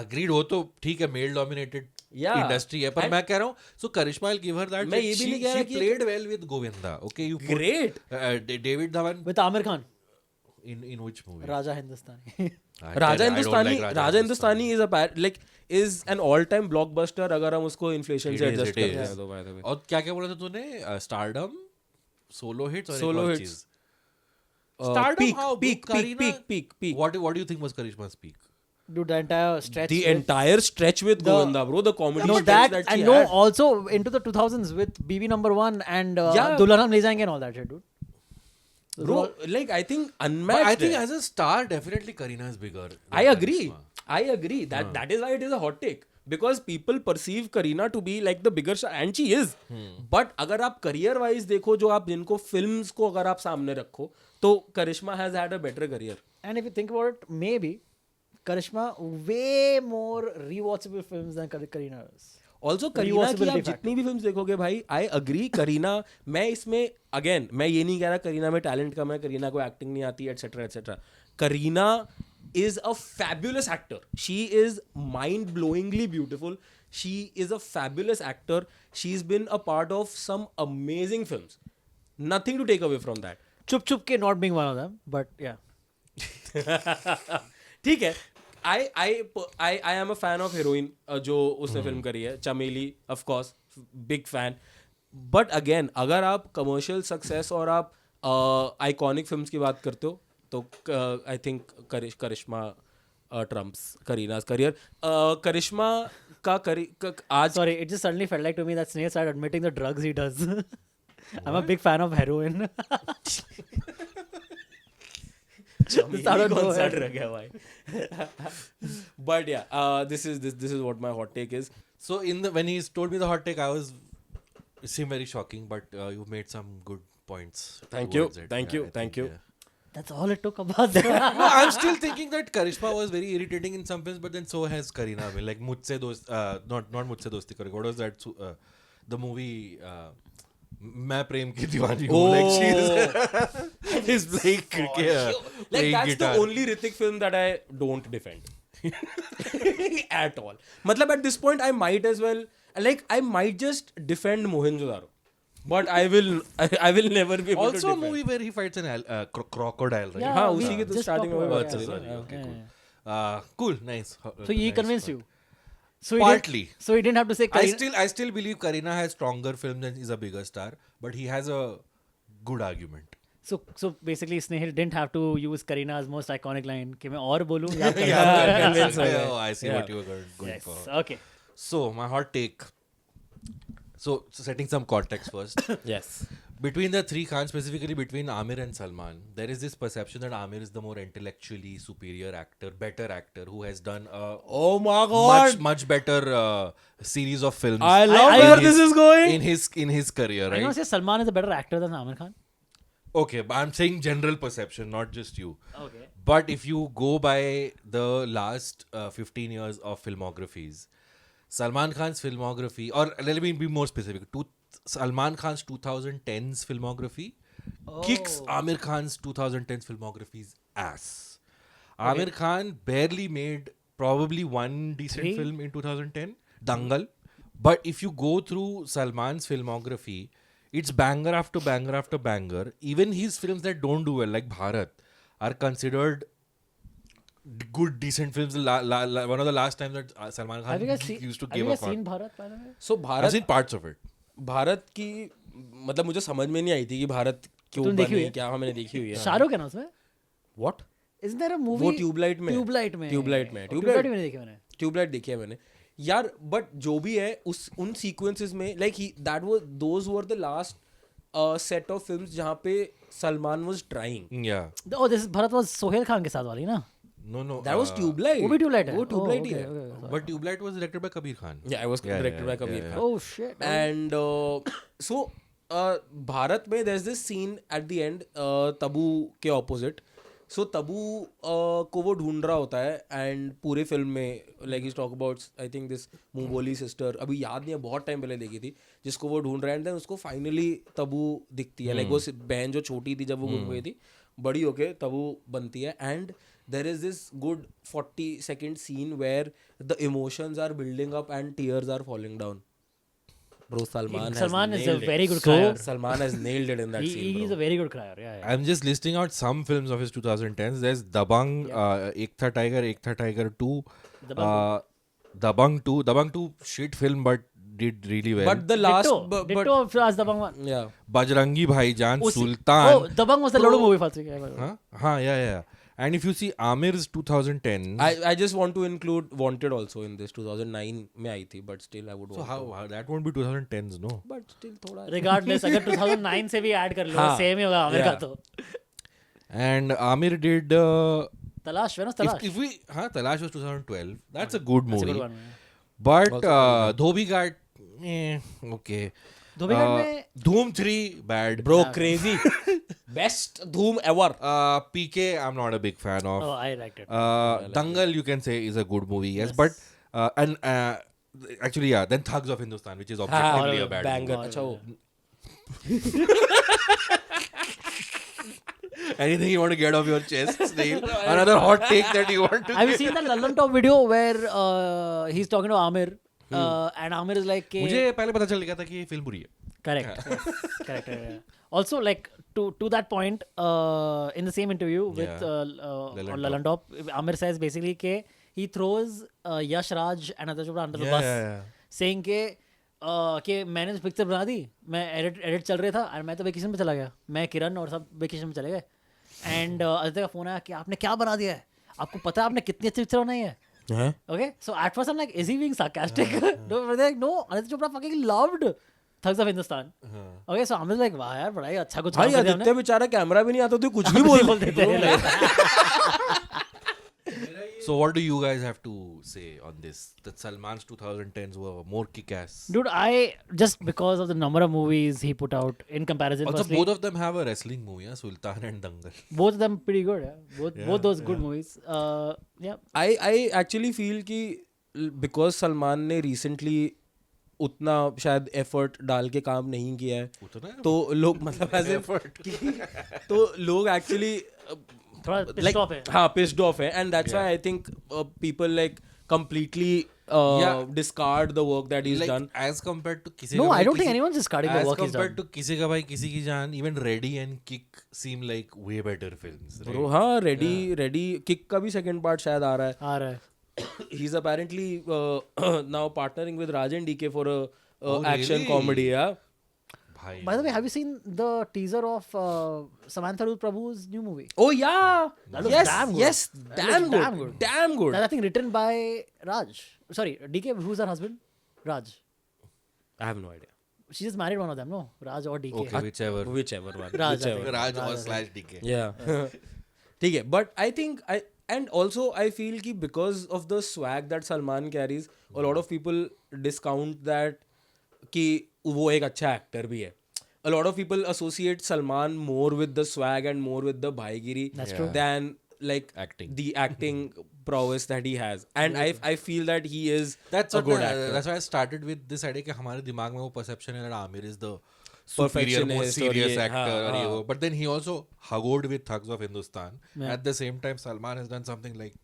Agreed, वो तो ठीक है, मेल डोमिनेटेड Yeah. इंडस्ट्री है, पर मैं कह रहा हूँ सो करिश्मा विल गिव हर दैट. मैं ये भी नहीं कह रहा कि- played well with Govinda. Okay, you Great. David Dhawan With Amir Khan, in which movie? Raja Hindustani. Raja Hindustani is an all time blockbuster अगर हम उसको इन्फ्लेशन से It is, एडजस्ट it करते is. हैं तो. by the way और क्या क्या बोला था तूने? स्टारडम, सोलो हिट्स और Solo एक और hits. चीज. Stardom, peak, how? peak, Kareena- peak. What do you think was Karishma's peak? Dude, the entire stretch. The with- entire stretch with The- Govinda, bro, the comedy No, stretch that she and no, had. also into the 2000s with BB number 1 and Yeah. Dulhan Hum Le Jayenge and all that shit, dude. Bro, like I think But unmatched. I think है. as a star, definitely Kareena is bigger. than I agree. Karishma. I agree. That is why it is a hot take. Because people perceive Kareena to be like the bigger star, and she is. But अगर आप career wise देखो, जो आप जिनको films को अगर आप सामने रखो, तो Karishma has had a better career. And if you think about it, maybe Karishma way more rewatchable films than Kareena is. Also Kareena की Rewatchability आप factor. जितनी भी फिल्म देखोगे भाई, आई अग्री करीना, मैं इसमें अगेन मैं ये नहीं कह रहा करीना में टैलेंट कम है, करीना को एक्टिंग नहीं आती etcetera etcetera. Kareena is a fabulous actor. She is mind-blowingly beautiful. She is a fabulous actor. She's been a part of some amazing films. Nothing to take away from that. Chup Chup Ke not being one of them, but yeah. ठीक है. I am a fan of Heroine जो उसने film करी है, चमेली, of course, big fan. But again, अगर आप commercial success और आप iconic films की बात करते हो, तो I think Karishma trumps Kareena's career. करिश्मा का आज Sorry, it just suddenly felt like to me that Snail started admitting the drugs he does. I'm a big fan of heroin. चमेली कौन सा drug है भाई? But yeah, this is what my hot take is. So when he told me the hot take, it seemed very shocking, but you made some good points. Thank you. towards it. Thank Yeah, you. I Thank think, you. yeah. That's all it took about that. No, I'm still thinking that Karishma was very irritating in some films, but then so has Kareena. I mean, like Mujhse Dost, not Mujhse Dosti Karegi. What was that? The movie. मैं प्रेम की दीवानी हूँ. Like she's playing cricket, Like playing that's guitar. the only Hrithik film that I don't defend at all. मतलब at this point I might as well, like I might just defend Mohenjo-daro, but I will never be able to Also a defend. movie where he fights an crocodile, right? Yeah, हाँ, we उसी के तो just starting talked में about बात it, चली sorry, ना. okay, Yeah, cool. yeah. Cool, nice. So he Nice convinced one. you. So he Partly. So he didn't have to say. I still believe Karina has stronger films and is a bigger star, but he has a good argument. So basically, Snehal didn't have to use Karina's most iconic line कि मैं और बोलूं या आप convince हो गए. Oh, I see Yeah. what you were going Yes. for. Okay. So my hot take. So setting some context first. Yes. Between the three Khans, specifically between Amir and Salman, there is this perception that Amir is the more intellectually superior actor, better actor, who has done a Oh my God. much better series of films. I love I- where in this his- is going. in his career, I know right? say Salman is a better actor than Amir Khan. Okay, but I'm saying general perception, not just you. Okay. But if you go by the last 15 years of filmographies, Salman Khan's filmography, or let me be more specific, Salman Khan's 2010s filmography kicks Amir Khan's 2010s filmography's ass. Amir Khan barely made probably one decent Three? film in 2010, Dangal. But if you go through Salman's filmography, it's banger after banger after banger. Even his films that don't do well, like Bharat, are considered good, decent films. One of the last times that Salman Have you Khan guys seen? used to Have give you a guys seen fuck. Bharat by the way? So I've Bharat seen parts of it. Bharat की मतलब मुझे समझ में नहीं आई थी कि भारत क्यों तुमने देखी हुई बनी है? क्या. हाँ मैंने देखी हुई है. शाहरुख है ना उसमें? What? Isn't there a movie? वो ट्यूबलाइट में. ट्यूबलाइट में. ट्यूबलाइट में. ट्यूबलाइट में देखी मैंने. ट्यूबलाइट देखी है मैंने यार. बट जो भी है उन सीक्वेंसेस में like that was those were the last set of films जहाँ पे Salman was trying. Yeah. Oh, this is Bharat was Sohail Khan के साथ वाली ना? No. That was Tubelight. वो भी ट्यूबलाइट है. वो ट्यूबलाइट ही Oh, है. okay, okay, But Tubelight was directed by Kabir Khan. Yeah, I was directed by Kabir yeah. Khan. Oh shit. And so Bharat में there's this scene at the end Tabu के opposite. So Tabu को वो ढूंढ रहा होता है and पूरे फिल्म में like he's talk about I think this मुंबोली sister अभी याद नहीं है बहुत टाइम पहले देखी थी जिसको वो ढूंढ रहा है and then उसको finally तबू दिखती है like वो बहन जो छोटी थी जब वो गुम गई थी बड़ी होके तबू बनती है and there is this good 40-second scene where the emotions are building up and tears are falling down. Bro, Salman Salman has is a nailed it. very good So, crier. Salman has nailed it in that scene, He's bro. a very good crier. Yeah, yeah. I'm just listing out some films of his 2010s. There's Dabang, Ek Tha Tiger 2, Dabang 2. Dabang 2 shit film but did really well. But the last... Ditto. Ditto of Raj Dabang one. Yeah. Bajrangi Bhaijaan, Oh, Sultan. Dabang was the Lodu movie first. Huh? Yeah. And if you see Amir's 2010, I just want to include Wanted also in this. 2009 में आई थी, but still I would so want how that won't be 2010s, no? But still थोड़ा... Regardless, अगर 2009 से भी add कर लो, हाँ. same ही होगा आमिर का Yeah. तो. And Amir did. तलाश, when was तलाश? If we, Talash was 2012. That's a good That's a movie. good one. But Dhobi Ghat, okay. धोबी घाट में Dhoom 3, bad. Bro, crazy. Best Dhoom ever. PK, I'm not a big fan of. oh I liked it. Dangal, you can say, is a good movie, yes. But, and actually, yeah, then Thugs of Hindustan, which is objectively a bad Banger. movie. अच्छा वो. Anything you want to get off your chest, Snail? Another hot take that you want to Have you seen that Lallam Top video where he's talking to Amir and Amir is like मुझे पहले पता चल गया था कि ये film बुरी है. correct yes, correct yeah. Also like to that point in the same interview with on Lallam Top Amir says basically ke he throws Yash Raj and Aditya Chopra under the bus saying कि मैंने तो picture बना दी मैं edit चल रहा था और मैं तो वेकेशन पे चला गया मैं किरण और सब वेकेशन में चले गए एंड आदित्य का फोन आया कि आपने क्या बना दिया है आपको पता है आपने कितनी अच्छी पिक्चर बनाई है okay so at first I'm like is he being sarcastic no they're like no Aditya Chopra fucking loved Thugs of Hindustan okay so I'm like वाह यार बड़ा ही अच्छा कुछ भाई काम कर दिया आदित्य बेचारा कैमरा भी नहीं आता तो कुछ भी बोल देते हैं. So what do you guys have to say on this? That Salman's 2010s were more kick-ass. dude I just because of the number of movies he put out in comparison Also, firstly, both of them have a wrestling movie, yeah? Sultan and Dangal. both of them pretty good yeah both those good movies yeah I actually feel कि because Salman ने recently उतना शायद effort डाल के काम नहीं किया है तो लोग मतलब ऐसे तो लोग एक्चुअली थोड़ा pissed off है हाँ pissed off है and that's why I think people like completely Yeah. discard the work that he's like done. as compared to किसी No, का I भाई don't think किसी- anyone's discarding the as work he's compared done. to किसी का भाई किसी की जान, even Ready and Kick seem like way better films, right? Bro, हाँ, ready kick का भी second part शायद आ रहा है. आ रहा है. He's apparently now partnering with Rajan DK for a Oh, action really? comedy. Yeah. भाई By the way, have you seen the teaser of Samantha Ruth Prabhu's new movie? Oh yeah. That looks Yes. damn good. Yes. That Damn looks good. damn good. Damn good. That's I think written by Raj. Sorry, DK. Who's her husband? Raj. I have no idea. She just married one of them. No, Raj or DK. okay, whichever. Whichever one. Raj, I Whichever. think. Raj or Raj, slash DK. Yeah. ठीक है, but I think and also I feel कि because of the swag that Salman carries, a lot of people discount that कि वो एक अच्छा actor भी है. A lot of people associate Salman more with the swag and more with the bhaigiri That's true. than like Acting. the acting prowess that he has. And I feel that he is That's a what good actor. That's why I started with this idea कि हमारे दिमाग में वो perception है that Amir is the superior, more Perfectionist और serious ये, actor हाँ, और ये हाँ. वो. But then he also hugged with Thugs of Hindustan. Yeah. At the same time, Salman has done something like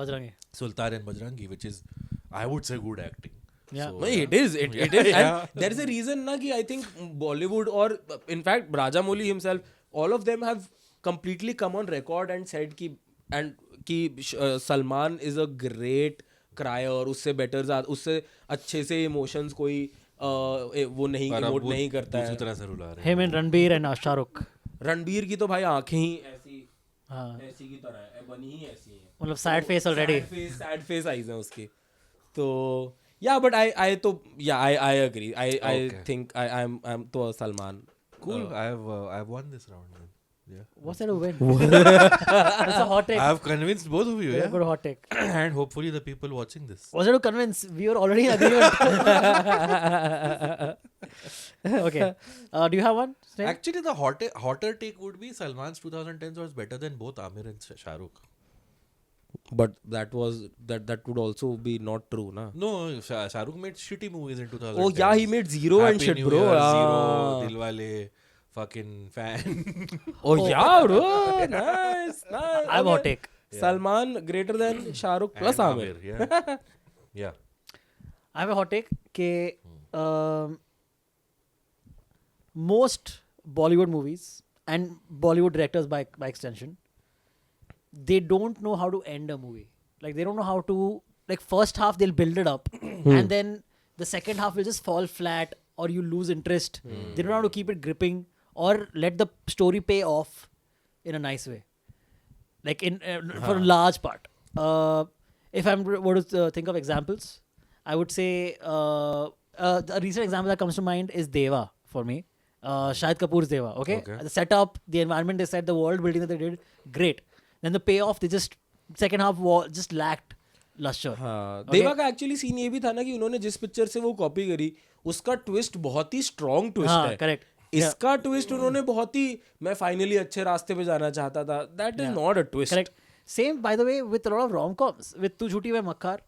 Bajrangi. Sultan and Bajrangi, which is, I would say, good acting. Yeah. So, No, it is. It is. Yeah. And there is a reason na, ki I think Bollywood or in fact Rajamouli himself, all of them have completely come on record and said ki Salman is a great crier. उससे better उससे अच्छे से emotions कोई वो नहीं पर अब emote वो नहीं करता दूसरी है. तरह से रुला रहे हैं. Him and Ranbir and Shah Rukh. Ranbir की तो भाई आंखें ही ऐसी हाँ. ऐसी की तरह है, बनी ही ऐसी हैं. मतलब sad face already. Sad face eyes हैं उसकी. तो yeah, but I तो I agree. I Okay. think I'm तो Salman. Cool. I've won this round. Then. Yeah. What's that to win? That's a hot take. I have convinced both of you. Yeah, Yeah. good hot take. And hopefully the people watching this. Was it to convince? We were already in agreement. Okay. Do you have one? Sneh? Actually, the hotter take would be Salman's 2010s was better than both Amir and Shah Rukh. But that would also be not true, na. No, Shah Rukh made shitty movies in 2010. Oh yeah, he made Zero and Happy shit, New bro. Year, Ah. Zero, Dilwale, fucking Fan. Oh yeah, bro. Nice. I have a hot take. Salman greater than Shah Rukh plus and Amir. Yeah. Yeah. I have a hot take. कि most Bollywood movies and Bollywood directors by extension, they don't know how to end a movie. Like they don't know how to, like first half they'll build it up and then the second half will just fall flat or you lose interest. They don't know how to keep it gripping or let the story pay off in a nice way. Like in for a large part. If I'm were to think of examples, I would say a recent example that comes to mind is Deva for me. Shahid Kapoor's Deva. Okay? The setup, the environment they set, the world building that they did, great. Then the payoff, they just second half just lacked luster. हाँ, Okay. देवा का actually scene ये भी था ना कि उन्होंने जिस पिक्चर से वो कॉपी करी उसका ट्विस्ट बहुत ही स्ट्रॉन्ग ट्विस्ट हाँ, है. correct. इसका ट्विस्ट उन्होंने बहुत ही मैं फाइनली अच्छे रास्ते पे जाना चाहता था. That is not a twist. Correct. Same, by the way, with a lot of rom-coms. With Tu Jhuti Main Makkar.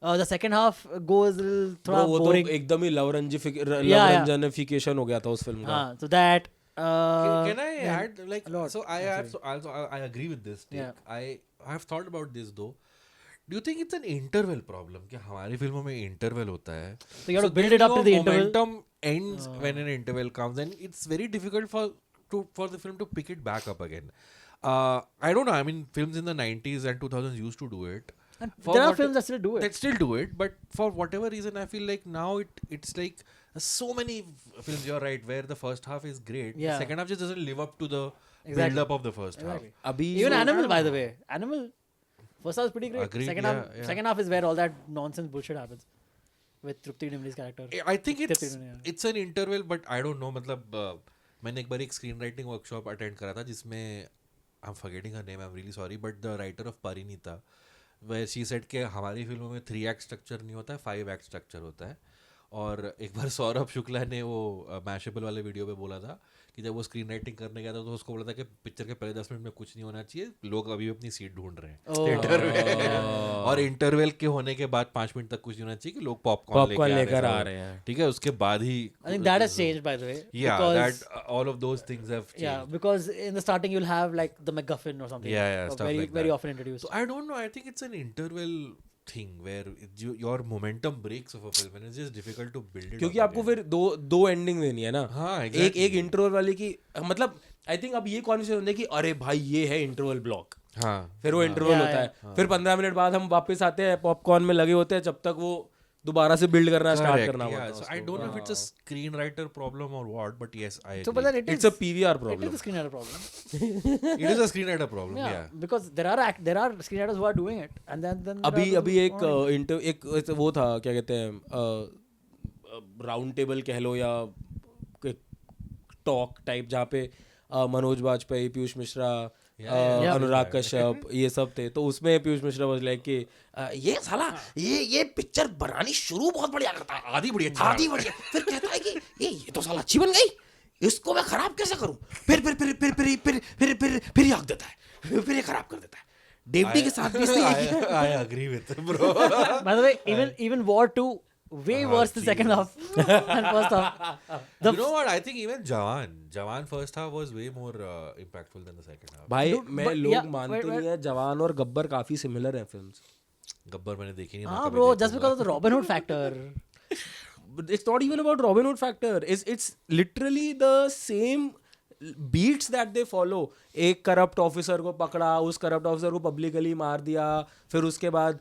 The second half goes a little थोड़ा वो तो boring. एकदम ही लव yeah. रंजनिफिकेशन हो गया था उस फिल्म का. हाँ, so that. Can I add like lot. so I have so also I agree with this take. Yeah. I have thought about this though. Do you think it's an interval problem? कि हमारी फिल्मों में interval होता है. So you have to build then it up your to the interval. Momentum ends when an interval comes, and it's very difficult for the film to pick it back up again. I don't know. I mean, films in the 90s and 2000s used to do it. And For there are what- films that still do it. That still do it, but for whatever reason, I feel like now it's like so many films. You're right, where the first half is great, Yeah. the second half just doesn't live up to the Exactly. build up of the first Exactly. अभी Even so- Animal, by the way. Animal, first half is pretty great. Agreed, Second half, yeah. second half is where all that nonsense bullshit happens with Trupti Dimli's character. half. I think Yeah. it's an interval, but I don't know. मतलब मैंने एक बार एक screen writing workshop attend करा था जिसमें I am forgetting her name, I am really sorry, but the writer of Parineeta, where she said कि हमारी फिल्मों में 3 एक्ट स्ट्रक्चर नहीं होता है, 5 एक्ट स्ट्रक्चर होता है. और एक बार सौरभ शुक्ला ने वो मैशेबल वाले वीडियो पे बोला था कि जब वो स्क्रीन राइटिंग करने गया था तो उसको बोला था कि पिक्चर के पहले 10 मिनट में कुछ नहीं होना चाहिए, लोग अभी भी अपनी सीट ढूंढ रहे हैं Oh. थिएटर में, और इंटरवल के होने के बाद 5 मिनट तक कुछ नहीं होना चाहिए कि लोग पॉपकॉर्न लेकर आ रहे हैं. ठीक है, उसके बाद ही I think that has changed, by the way. yeah because, that all of those things have changed. yeah, because in the starting you'll have like the MacGuffin or something. Yeah, or stuff very like very that. often introduced. So I don't know, I think it's an interval thing where your momentum breaks of a film and it's just difficult to build it. क्योंकि up आपको again. फिर दो ending देनी है ना. हाँ, एक exactly. Interval वाली की मतलब आई थिंक अब ये कॉन्वर्सेशन होता है कि अरे भाई ये है इंटरवल ब्लॉक. हाँ, फिर वो इंटरवल Yeah, होता है. फिर 15 मिनट बाद हम वापस आते हैं, पॉपकॉर्न में लगे होते हैं, जब तक वो दोबारा से बिल्ड करना स्टार्ट correct, करना yeah. पड़ता So है. I don't know if it's a screenwriter problem or what, but yes, I So, agree. but then it It's a is PVR it problem. is a screenwriter problem. It is a screenwriter problem, Yeah, yeah. because there are screenwriters who are doing it, and then there are अभी those अभी who एक aren't. एक वो था, क्या कहते हैं, round table कह लो या टॉक टाइप, जहाँ पे मनोज बाजपेयी, पीयूष मिश्रा, yeah. अनुराग कश्यप, ये सब थे. तो उसमें पीयूष मिश्रा वाज लाइक कि ये साला ये पिक्चर बनानी शुरू बहुत बढ़िया करता है, आधी बढ़िया, आधी बढ़िया, फिर कहता है कि ये तो साला अच्छी बन गई, इसको मैं खराब कैसे करूं, फिर याद देता है, फिर ये खराब कर देता है. डेवडी के साथ भी इसने I agree with it, bro. By the way, even War 2 way worse the second half than first half. The You know what? I think even Jawan first half was way more impactful than the second half. भाई Dude, मैं but लोग yeah, मानते but- नहीं है, जवान और गब्बर काफी similar हैं फिल्म्स. गब्बर मैंने देखी नहीं. ah, bro, just because of the Robin Hood factor. It's not even about Robin Hood factor. It's literally the same beats that they follow. एक करप्ट ऑफिसर को पकड़ा, उस करप्ट ऑफिसर को पब्लिकली मार दिया, फिर उसके बाद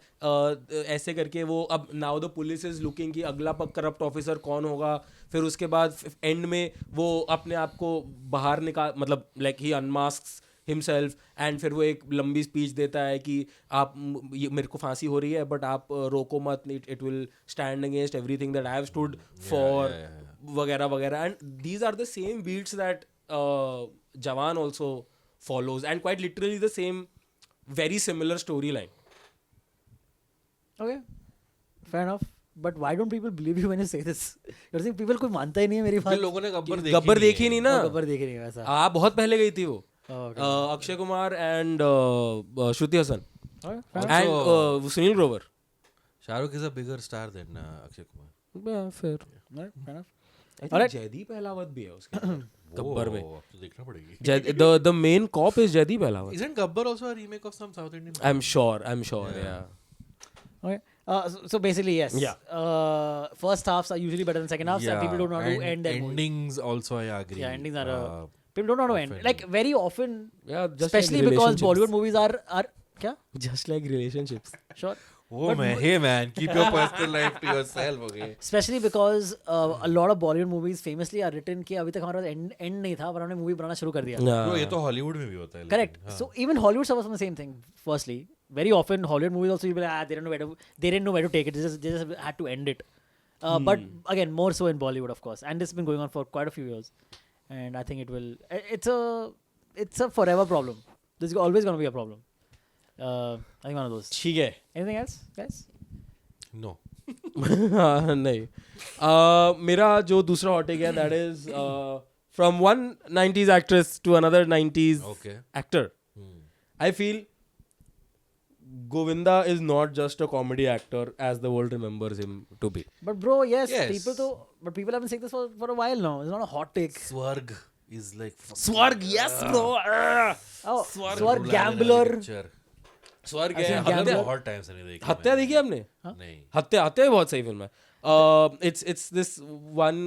ऐसे करके वो अब now the police is looking कि अगला करप्ट ऑफिसर कौन होगा. फिर उसके बाद एंड में वो अपने आप को बाहर निकाल, मतलब लाइक ही अनमास्क्स हिमसेल्फ, एंड फिर वो एक लंबी स्पीच देता है कि आप ये मेरे को फांसी हो रही है बट आप रोको मत, it will stand against everything that I have stood for, वगैरह वगैरह. And these are the same beats that Jawan also follows, and quite literally the same very similar storyline. Okay, fair enough. But why don't people believe you when you say this? You're saying people कोई मानता ही नहीं है मेरी बात. लोगों ने गब्बर देखी नहीं ना. गब्बर देख रही है वैसा. बहुत पहले गई थी वो. Okay. Akshay Kumar and Shruti Haasan Okay, fair enough. And Sunil Grover. Shahrukh is a bigger star than Akshay Kumar. फिर Alright, fair enough. Jaideep Ahlawat भी है उसके गब्बर में. अब तो देखना पड़ेगी. The main cop is Jaideep Ahlawat. Isn't Gabbar also a remake of some South Indian? I'm sure, yeah. Okay. So basically, yes. Yeah. First halves are usually better than second halves, and people don't know how to end their movie. Endings also, I agree. Yeah, endings are. People don't know how to end. often- Like very often, Yeah, just especially like because relationships. Bollywood movies are क्या? Just like relationships. Sure. Oh man, hey man, keep your personal life to yourself, okay? Especially because a lot of Bollywood movies famously are written कि अभी तक हमारे पास end नहीं था, पर हमने movie बनाना शुरू कर दिया. Bro, ये तो Hollywood में भी होता है. Correct. लेकिन, हाँ. So even Hollywood suffers from the same thing. Firstly, very often Hollywood movies also you'll be like, they didn't know where to take it. They just had to end it. But again, more so in Bollywood, of course, and this has been going on for quite a few years, and I think it will. It's a forever problem. There's always going to be a problem. I think one of those. ठीक है. Anything else, guys? No. नहीं. मेरा जो दूसरा hot take है that is from one 90s actress to another 90s Okay. Actor. I feel Govinda is not just a comedy actor as the world remembers him to be. But bro, yes, Yes. people have been saying this for a while now. It's not a hot take. Swarg is like Swarg, yes bro. Oh, Swarg gambler. स्वर्ग As है. in gambler. बहुत time से नहीं देखी. हत्या देखी है आपने? नहीं. हत्या भी बहुत सही फिल्म है. It's this one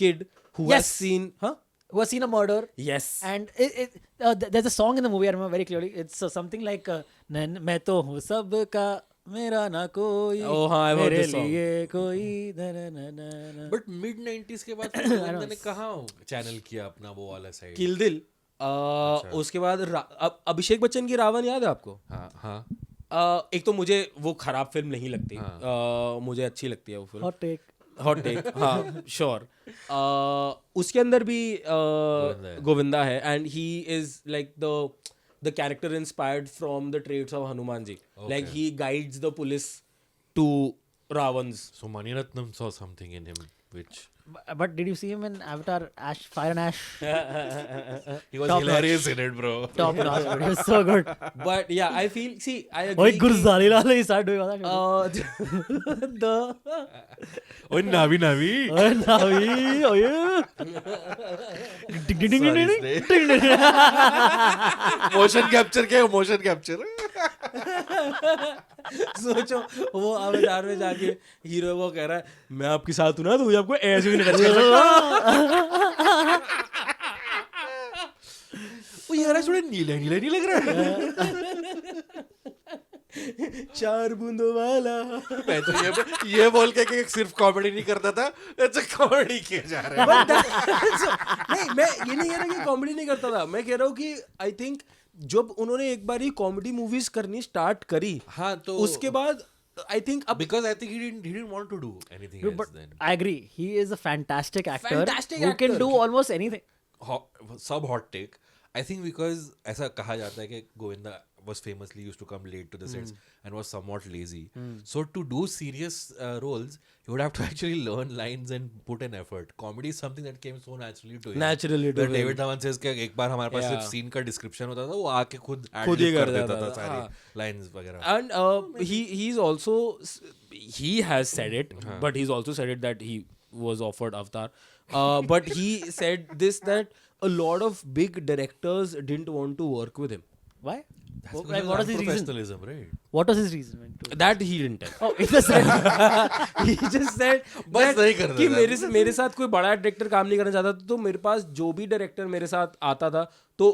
kid who has Yes. seen, huh? Who has seen a murder. Yes. And there's a song in the movie I remember very clearly. It's something like मैं तो हूँ सबका मेरा ना कोई Oh, हाँ, I've heard मेरे this song. लिए कोई ना. But mid 90s के बाद गोविंदा ने कहाँ चैनल किया अपना वो वाला साइड. किल दिल. उसके बाद अभिषेक बच्चन की रावण याद है आपको? हाँ हाँ. एक तो मुझे वो खराब फिल्म नहीं लगती. मुझे अच्छी लगती है वो फिल्म. Hot take. हाँ श्योर. उसके अंदर भी गोविंदा है, and he is like the character inspired from the trades of Hanuman ji. Like he guides the police to Ravan's. So Maniratnam saw something in him Which But did you see him in Avatar Ash, Fire and Ash? he was Top hilarious in it, bro. Top notch, dude. It was so good. But yeah, I feel, see, I Oi, agree. Gurzali Lal, he started doing all that. The Oh, Navi Navi. Oh, Navi, oh yeah. Ding, ding, ding, ding, ding, ding, ding. Motion capture क्या motion capture? सोचो वो अवतार में जाके hero वो कह रहा है मैं आपके साथ हूं ना तो मुझे आपको ऐसे भी नहीं टच कर सकता. वो यार थोड़ा नीला नीला नहीं लग रहा है. 4 बूंदों वाला. मैं तो ये बोल के कि सिर्फ कॉमेडी नहीं करता था, अच्छा कॉमेडी किया जा रहा है. नहीं, मैं ये नहीं कह रहा कि कॉमेडी नहीं करता था. मैं कह रहा हूँ कि आई थिंक जब उन्होंने एक बार ही कॉमेडी मूवीज करनी स्टार्ट करी, हाँ तो उसके बाद आई थिंक अब because I think he didn't want to do anything Dude, else but then. I agree. He is a fantastic actor Fantastic who can actor. do almost anything. Sub hot take. I think because ऐसा कहा जाता है कि Govinda was famously used to come late to the sets and was somewhat lazy. So to do serious roles, you would have to actually learn lines and put an effort. Comedy is something that came so naturally to him. Naturally to Where him. David Dhawan says कि एक बार हमारे पास Yeah. सिर्फ scene का description होता था, वो आके खुद खुद ही ad-lib कर कर देता देता था था, सारी लाइंस वगैरह. and he's also, he has said it, but he's also said it that he was offered Avatar, but he said this, that a lot of big directors didn't want to work with him. Why? That's Like, because what of was his reason? professionalism, right? What was his reason? That he didn't tell. Oh, it's the same. He just said बस that नहीं करना कि था. मेरे साथ कोई बड़ा director काम नहीं करना चाहता था, तो मेरे पास जो भी डायरेक्टर मेरे साथ आता था तो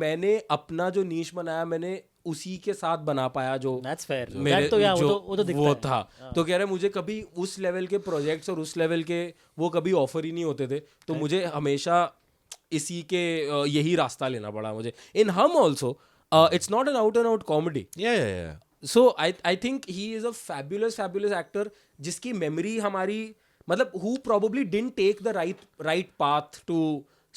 मैंने अपना जो नीश बनाया मैंने उसी के साथ बना पाया जो That's fair. मेरे That तो यार, जो वो तो दिखता वो है. था. तो कह रहे मुझे कभी उस लेवल के प्रोजेक्ट्स और उस लेवल के वो कभी ऑफर ही नहीं होते थे, तो मुझे हमेशा इसी के यही रास्ता लेना पड़ा मुझे. इन हम also it's not an out and out comedy. Yeah. So I think he is a fabulous actor जिसकी मेमोरी हमारी मतलब who probably didn't take the right path to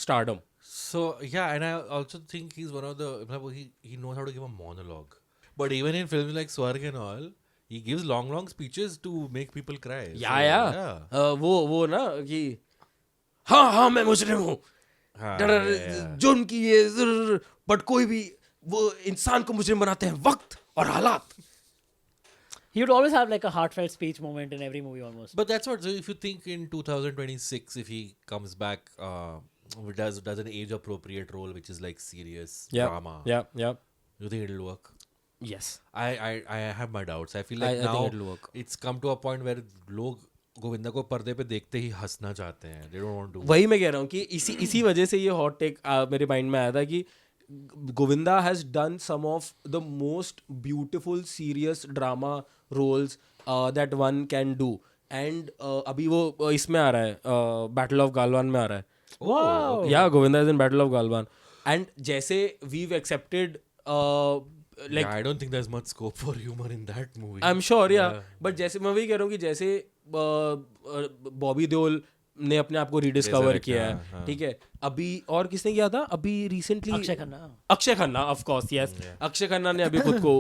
stardom. So yeah, and I also think he's one of the he knows how to give a monologue. But even in films like Swarg and all, he gives long speeches to make people cry. Yeah. वो ना कि हाँ मैं मुजरिम हूँ, जुर्म की ये, बट कोई भी वो इंसान को मुजरिम बनाते हैं वक्त और हालात. He would always have like a heartfelt speech moment in every movie almost. But that's what. So if you think in 2026, if he comes back, does an age appropriate role which is like serious drama, Yeah. you think it'll work? Yes. I have my doubts. I feel like I now think it'll work. it's come to a point where लोग गोविंदा को पर्दे पे देखते ही हंसना चाहते हैं. They don't want to. वही मैं कह रहा हूँ कि इसी वजह से ये हॉट टेक मेरे माइंड में आया था कि Govinda has done some of the most beautiful serious drama roles that one can do. And अभी वो इसमें आ रहा है, बैटल ऑफ गालवान में आ रहा है. Wow. या Govinda is in battle of Galwan. And जैसे we've accepted Like I don't think there's much scope for humor in that movie. I am sure या, बट जैसे मैं वही कह रहा हूँ कि जैसे बॉबी देओल ने अपने आप को रिडिस्कवर Resurrect, किया हाँ, है, हाँ. ठीक है. अभी और किसने किया था अभी recently? Akshay Khanna of course. Yes, Akshay Khanna ने अभी खुद को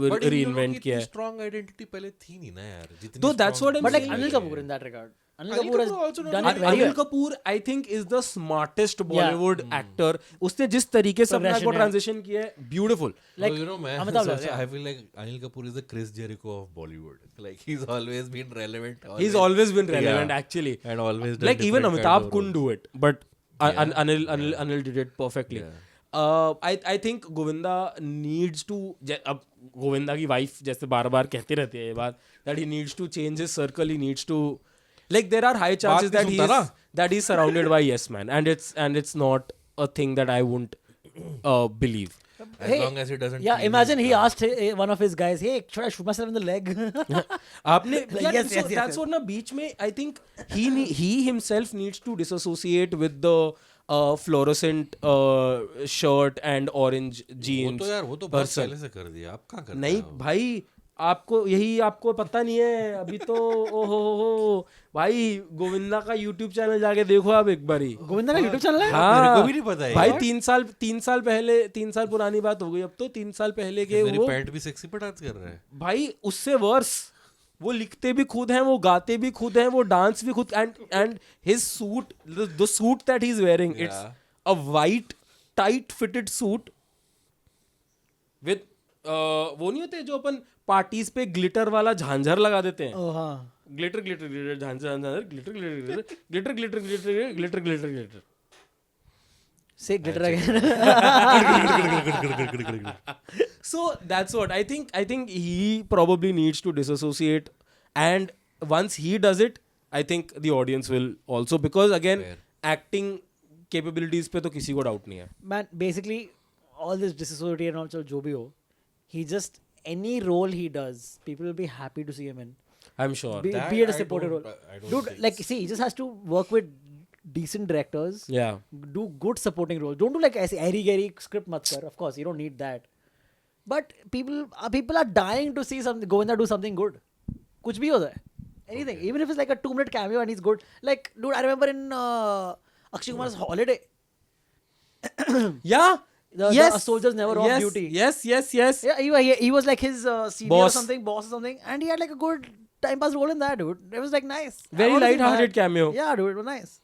But रीइन्वेंट किया है. स्ट्रॉन्ग आइडेंटिटी पहले थी नहीं ना यार. जितनी तो that's strong what I'm But like saying. Anil Kapoor in that regard. Anil Anil Kapoor has Kapoor also not done like it very Anil well. Kapoor I think is the smartest Bollywood actor. उसने जिस तरीके से अपना को Progression है. Transition किया है, beautiful. Like, you know, man, Amitabh also, Bachchan, I feel like Anil Kapoor is the Chris Jericho of Bollywood. Like he's always been relevant. He's always been relevant actually. And always done Like even different Amitabh kinds of couldn't do it, but Anil did it perfectly. I think Govinda needs to, अब गोविंदा की wife जैसे बार बार कहते रहती है ये बात, that he needs to change his circle, he needs to, like there are high chances that he's surrounded by yes man, and it's not a thing that I wouldn't believe. As long as he doesn't. Yeah, feel imagine his he asked one of his guys, "Hey, should I shoot myself in the leg?" आपने Yes, that's what ना बीच में I think he himself needs to disassociate with the fluorescent shirt and orange jeans. वो तो बहुत पहले से कर दिया. आप कहाँ करते नहीं हो? भाई, आपको पता नहीं है अभी तो. ओहो भाई, गोविंदा का YouTube चैनल जाके देखो आप एक बारी. गोविंदा का YouTube चैनल है? हाँ, मेरे को भी नहीं पता है भाई. यार. 3 साल पहले, 3 साल पुरानी बात हो गई अब तो. 3 साल पहले के मेरी वो पैंट भी सेक्सी पे डांस कर रहा है. भाई उससे वर्स. वो लिखते भी खुद हैं, वो गाते भी खुद हैं, वो डांस भी खुद, and his suit, the suit that he is wearing, it's a white tight fitted suit with वो नहीं होते जो अपन पार्टीज पे ग्लिटर वाला झांझर लगा देते हैं, Oh, हाँ. ग्लिटर ग्लिटर ग्लिटर झांझर झांझर glitter glitter glitter glitter glitter glitter glitter glitter Say glitter again. So that's what I think he probably needs to disassociate, and once he does it, I think the audience will also, because again Fair. acting capabilities पे तो किसी को doubt नहीं है. Man, basically, all this disassociation and also जो भी हो, he just, any role he does, people will be happy to see him in. I'm sure. Be That it a I supportive don't- role. I don't Dude, think like, so. see, he just has to work with decent directors. Yeah. Do good supporting roles. Don't do like ऐसे airy gary script mat kar. Of course, you don't need that. But people are dying to see something, go in there, do something good. कुछ भी हो जाए. Anything. Even if it's like a 2-minute cameo and he's good. Like, dude, I remember in Akshay Kumar's Holiday. Yeah. The soldiers never off duty. Yes. Yeah, he was like his senior Boss. or something, boss or something, and he had like a good time pass role in that, dude. It was like nice. Very I wanna see light-hearted that. cameo. Yeah, dude, it was nice.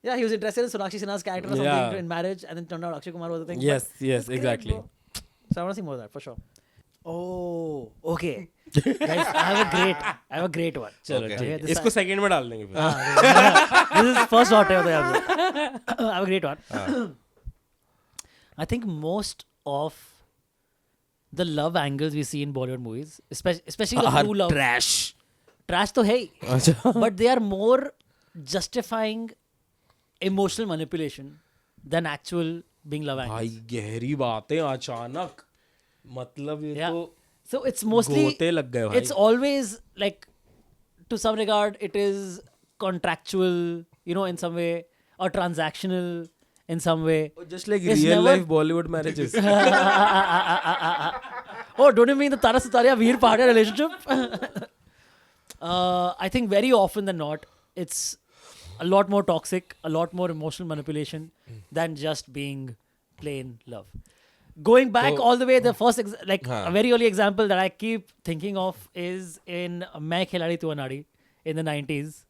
Yeah, he was interested in Sonakshi Sinha's character or something Yeah. in marriage, and then turned out Akshay Kumar was the thing. Yes, But yes, it's great, exactly. bro. So I want to see more of that for sure. Oh, okay. Guys, I have a great one. चलो Okay. ठीक है. this इसको second में डाल देंगे फिर. This is first hot take of the episode. I have a great one. I think most of the love angles we see in Bollywood movies, especially the true love, trash. तो है ही, अच्छा. but they are more justifying emotional manipulation than actual being love angles. भाई गहरी बातें अचानक, मतलब ये Yeah. तो So it's mostly, गोते लग गए भाई. it's always like, to some regard, it is contractual, in some way, or transactional in some way. Just like It's real never- life Bollywood marriages. Oh, don't you mean the Tara Sutaria Veer Pahadiya relationship? I think very often than not, it's a lot more toxic, a lot more emotional manipulation than just being plain love. Going back So- all the way, the first, Huh. a very early example that I keep thinking of is in Main Khiladi Tu Anadi in the 90s,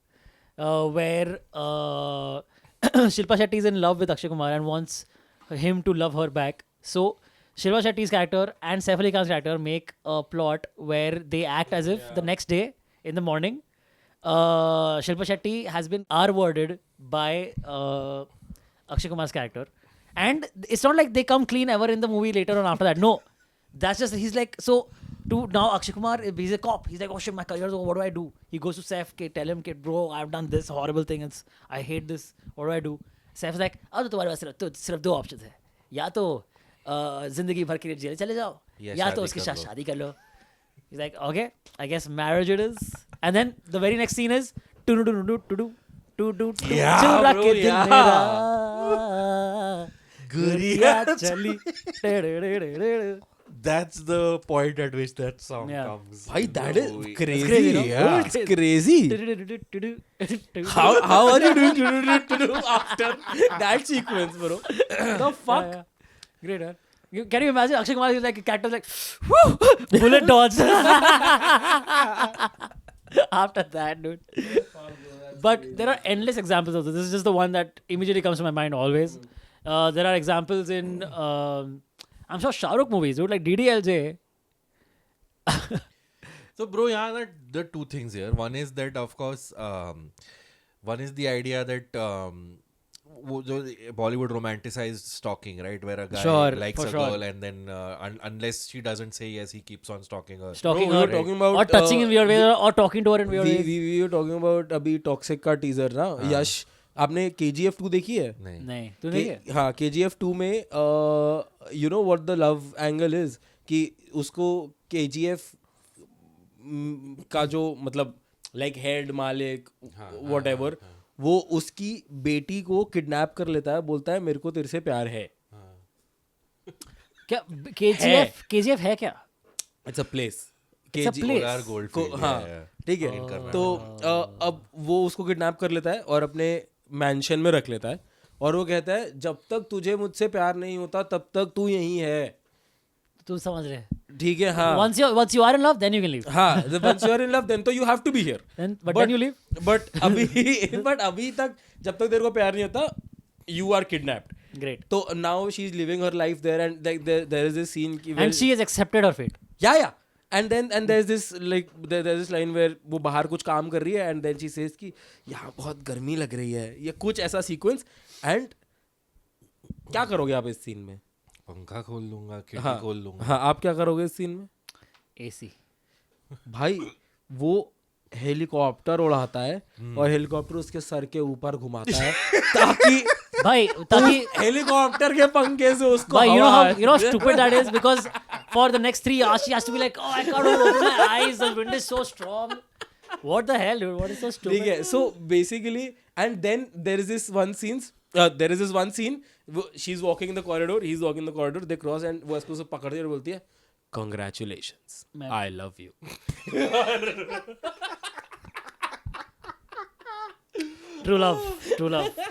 where Shilpa Shetty is in love with Akshay Kumar and wants him to love her back. So Shilpa Shetty's character and Saif Ali Khan's character make a plot where they act as if the next day in the morning, Shilpa Shetty has been R-worded by Akshay Kumar's character. And it's not like they come clean ever in the movie later on after that. No. That's just, he's like, so to now Akshay Kumar, he's a cop. He's like, oh shit, my career's over. What do I do? He goes to Saif, tell him, bro, I've done this horrible thing. I hate this. What do I do? Saif's like, अब तो तुम्हारे पास सिर्फ दो option है. या तो जिंदगी भर के लिए जेल चले जाओ, या तो उसके साथ शादी कर लो. He's like, okay, I guess marriage it is. And then the very next scene is chura ke dil mera guriya chali. That's the point at which that song Yeah. comes. भाई that is No, crazy. crazy, no? Yeah, it's crazy. How are you doing after that sequence, bro? The fuck? Yeah. Great, huh? Can you imagine Akshay Kumar is like a character like whoo, bullet dodge after that, dude. But there are endless examples of this. This is just the one that immediately comes to my mind always. There are examples in I'm sure Shah Rukh movies, dude, like DDLJ. So, bro, yeah, there are two things here. One is that, of course, one is the idea that Bollywood romanticized stalking, right? Where a guy Sure, likes for a sure. girl and then unless she doesn't say yes, he keeps on stalking her. Stalking Bro, we her, were talking about, or touching in weird ways, or talking to her in weird ways. we were talking about अभी toxic का teaser ना. यश, आपने KGF 2 देखी है? नहीं. नहीं, तू नहीं है? हाँ, KGF 2 में you know what the love angle is, कि उसको KGF का जो मतलब like head मालिक whatever, वो उसकी बेटी को किडनैप कर लेता है, बोलता है मेरे को तेरे से प्यार है. क्या KGF है क्या? It's a place. It's a place. Polar Goldfield, हाँ, yeah. ठीक है. तो अब वो उसको किडनैप कर लेता है और अपने मैंशन में रख लेता है और वो कहता है जब तक तुझे मुझसे प्यार नहीं होता तब तक तू यहीं है. तू समझ रहे. ठीक है हाँ Once you are in love, then you can leave. हाँ once you are in love then तो you have to be here. Then you leave. But अभी तक जब तक तेरे को प्यार नहीं होता you are kidnapped. Great. So now she's living her life there and like there is this scene And she has accepted her fate. yeah and there's this like there's this line where वो बाहर कुछ काम कर रही है and then she says कि यहाँ बहुत गर्मी लग रही है या कुछ ऐसा सीक्वेंस and क्या करोगे आप इस सीन में. पंखा खोल लूंगा, खिड़की खोल लूंगा. हाँ आप क्या करोगे इस सीन में. AC. भाई वो हेलीकॉप्टर उड़ाता है और हेलीकॉप्टर उसके सर के ऊपर घुमाता है ताकि हेलीकॉप्टर के पंखे से उसको But you know हवा how stupid that is, because for the next 3 hours she has to be like, oh, I can't open my eyes, the wind is so strong. What the hell, dude? What is so stupid? ठीक है. So basically and then there is this one scene she's walking in the corridor, he's walking in the corridor, they cross and वो उसको पकड़ती है और बोलती है congratulations, I love you. True love.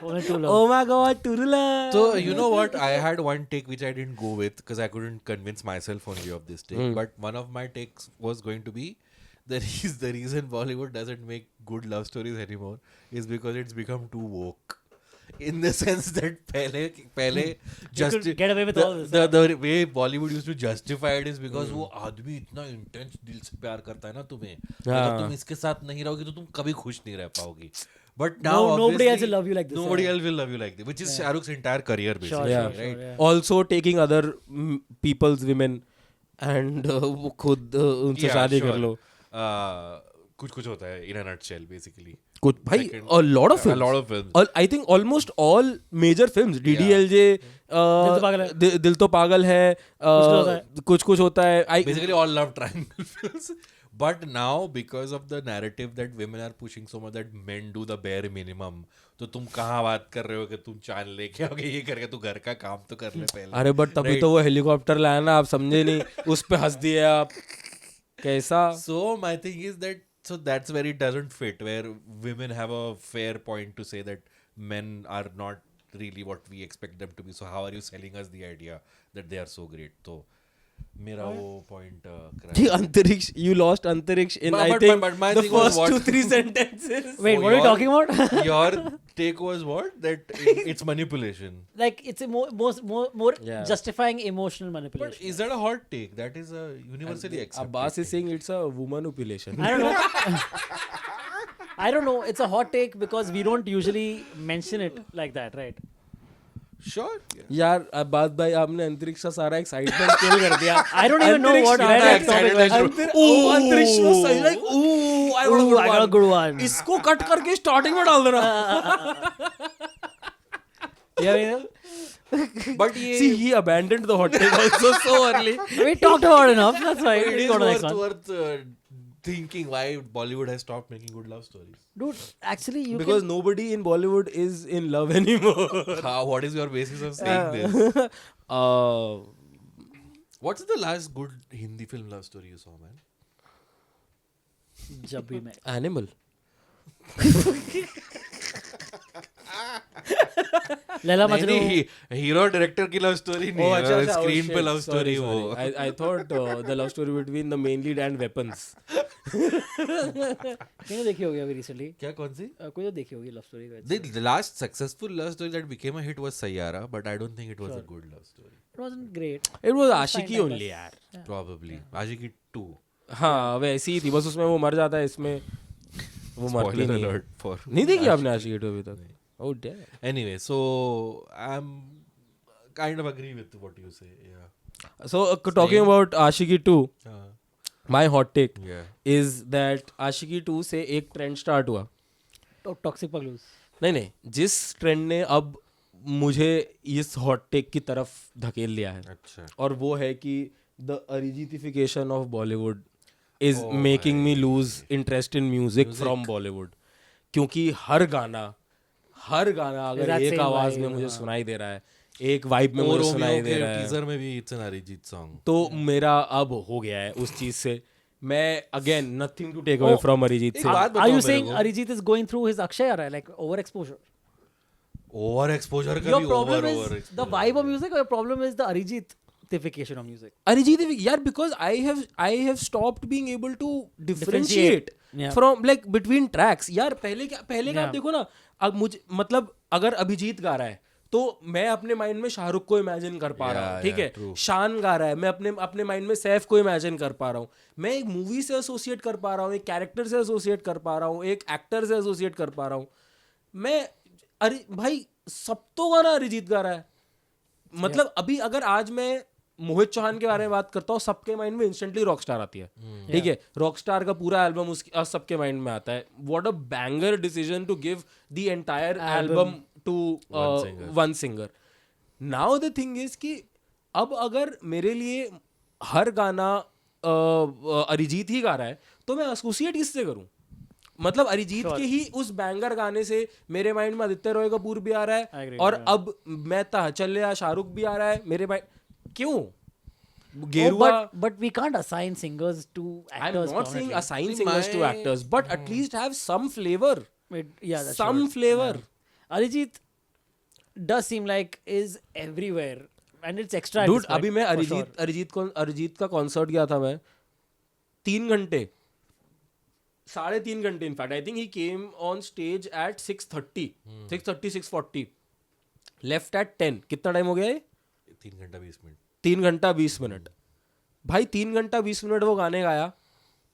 Only true love. Oh my god, true love. So you know what? I had one take which I didn't go with because I couldn't convince myself only of this take. But one of my takes was going to be the reason Bollywood doesn't make good love stories anymore is because it's become too woke. In the sense that पहले You could get away with all this. the way Bollywood used to justify it is because वो आदमी इतना intense दिल से प्यार करता है ना तुम्हें, अगर तुम इसके साथ नहीं रहोगी तो तुम कभी खुश नहीं रह पाओगी. But now nobody else will love you like this. Nobody else will love you like this, which is Shah Rukh's entire career basically, Sure, right? yeah. Also taking other people's women and वो खुद उनसे शादी कर लो. कुछ होता है in a nutshell basically. कुछ भाई a lot of films. I think almost all major films. DDLJ, दिल तो पागल है, कुछ होता है. Basically all love triangle films. But now because of the narrative that women are pushing so much that men do the bare minimum, तो तुम कहाँ बात कर रहे हो कि तुम चांद लेके आओगे, ये करके तू घर का काम तो कर ले पहले. अरे बट तभी तो वो हेलीकॉप्टर लाया ना, आप समझे नहीं, उस पे हंस दिए आप. कैसा. So my thing is that that's where it doesn't fit, where women have a fair point to say that men are not really what we expect them to be. So how are you selling us the idea that they are so great? So मेरा वो point अंतरिक्ष, you lost अंतरिक्ष in I think the first 2-3 sentences. Wait, what are you talking about? Your take was what? That it's manipulation. Like it's a more justifying emotional manipulation. But is that a hot take? That is a universally accepted. Abbas is saying it's a womanipulation. I don't know. I don't know. It's a hot take because we don't usually mention it like that, right? Sure. यार अब्बास भाई आपने अंतरिक्ष का सारा excitement किल कर दिया. I don't even know what अंतरिक्ष was so like I got a good one. इसको कट करके स्टार्टिंग में डाल देना. Yeah, but see he abandoned the hot take also so early. we talked about enough. That's why it we is go to the next one. worth thinking why Bollywood has stopped making good love stories. Dude, actually, you Because nobody in Bollywood is in love anymore. What is your basis of saying this? What's the last good Hindi film love story you saw, man? can. जब भी मैं Animal. Laila Majnu. Hero director की love story नहीं है, screen पे love story वो. I thought the love story between the main lead and weapons. मैंने देखी होगी अभी recently. क्या कौन सी? कोई तो देखी होगी love story. The last successful love story that became a hit was Sayyara, but I don't think it was a good love story. It wasn't great. It was Ashiki only यार. Probably. Ashiki 2. हाँ वैसी ही थी, बस उसमें वो मर जाता है, इसमें वो मरती Spoiler नहीं. alert for नहीं देखी आपने आशिकी 2 अभी तक? Oh damn. Anyway, so I'm kind of agree with what you say. Yeah. So talking about Ashiki 2, my hot take Yeah. is that Ashiki 2 से एक ट्रेंड स्टार्ट हुआ. Toxic Pagloos. नहीं जिस ट्रेंड ने अब मुझे इस हॉट टेक की तरफ धकेल लिया है, अच्छा. और वो है कि the Arijitification of Bollywood is making me lose interest in music from Bollywood. क्योंकि हर गाना अगर एक आवाज में मुझे सुनाई दे रहा है, एक वाइब में मुझे सुनाई दे रहा है, टीजर में भी इट्स एन अरिजीत सॉन्ग, तो मेरा अब हो गया है उस चीज से. मैं again nothing to take away from Arijit Singh. Are you saying Arijit is going through his Akshay era, like overexposure? Over exposure का Your भी problem over is the vibe of music, or your problem is the Arijit Arijitification of music. Arijit, yeah, because I have stopped being able to differentiate Yeah. from like between tracks. यार पहले क्या आप Yeah. देखो ना, अब मुझे मतलब अगर अभिजीत गा रहा है तो मैं अपने माइंड में शाहरुख को इमेजिन कर पा रहा हूँ, ठीक है. शान गा रहा है, मैं अपने माइंड में सैफ को इमेजिन कर पा रहा हूँ. मैं एक मूवी से एसोसिएट कर पा रहा हूँ, एक कैरेक्टर से एसोसिएट कर पा रहा हूँ, एक एक्टर से एसोसिएट कर पा रहा हूँ. मैं अरे भाई सब तो गाना अरिजीत गा रहा है. मतलब अभी अगर आज मैं मोहित चौहान के बारे में बात करता हूँ, सबके माइंड में इंस्टेंटली रॉकस्टार आती है, ठीक है. रॉकस्टार का पूरा एल्बम उसकी सबके माइंड में आता है. What a banger decision to give the entire album to one singer. Now the thing is कि अब अगर मेरे लिए हर गाना अरिजीत ही गा रहा है तो मैं एसोसिएट किससे करूं. मतलब अरिजीत के ही उस बैंगर गाने से मेरे माइंड में आदित्य रॉय कपूर भी आ रहा है, और अब मैं चलिया शाहरुख भी आ रहा है मेरे माइंड. क्यों गेरुआ? But we can't assign singers to I'm actors. not saying honestly. assign singers to actors, but at least have some flavor. Yeah, that's Some sure. flavor. Yeah. Arijit does seem like is everywhere, and it's extra. at Dude, this point, अभी मैं for sure. Arijit का concert गया था मैं 3 घंटे, 3.5 घंटे. In fact I think he came on stage at 6:30, 6:40 left at 10. कितना time हो गया है? 3 घंटा 20 मिनट. 3 घंटा 20 मिनट. भाई 3 घंटा 20 मिनट वो गाने गाया,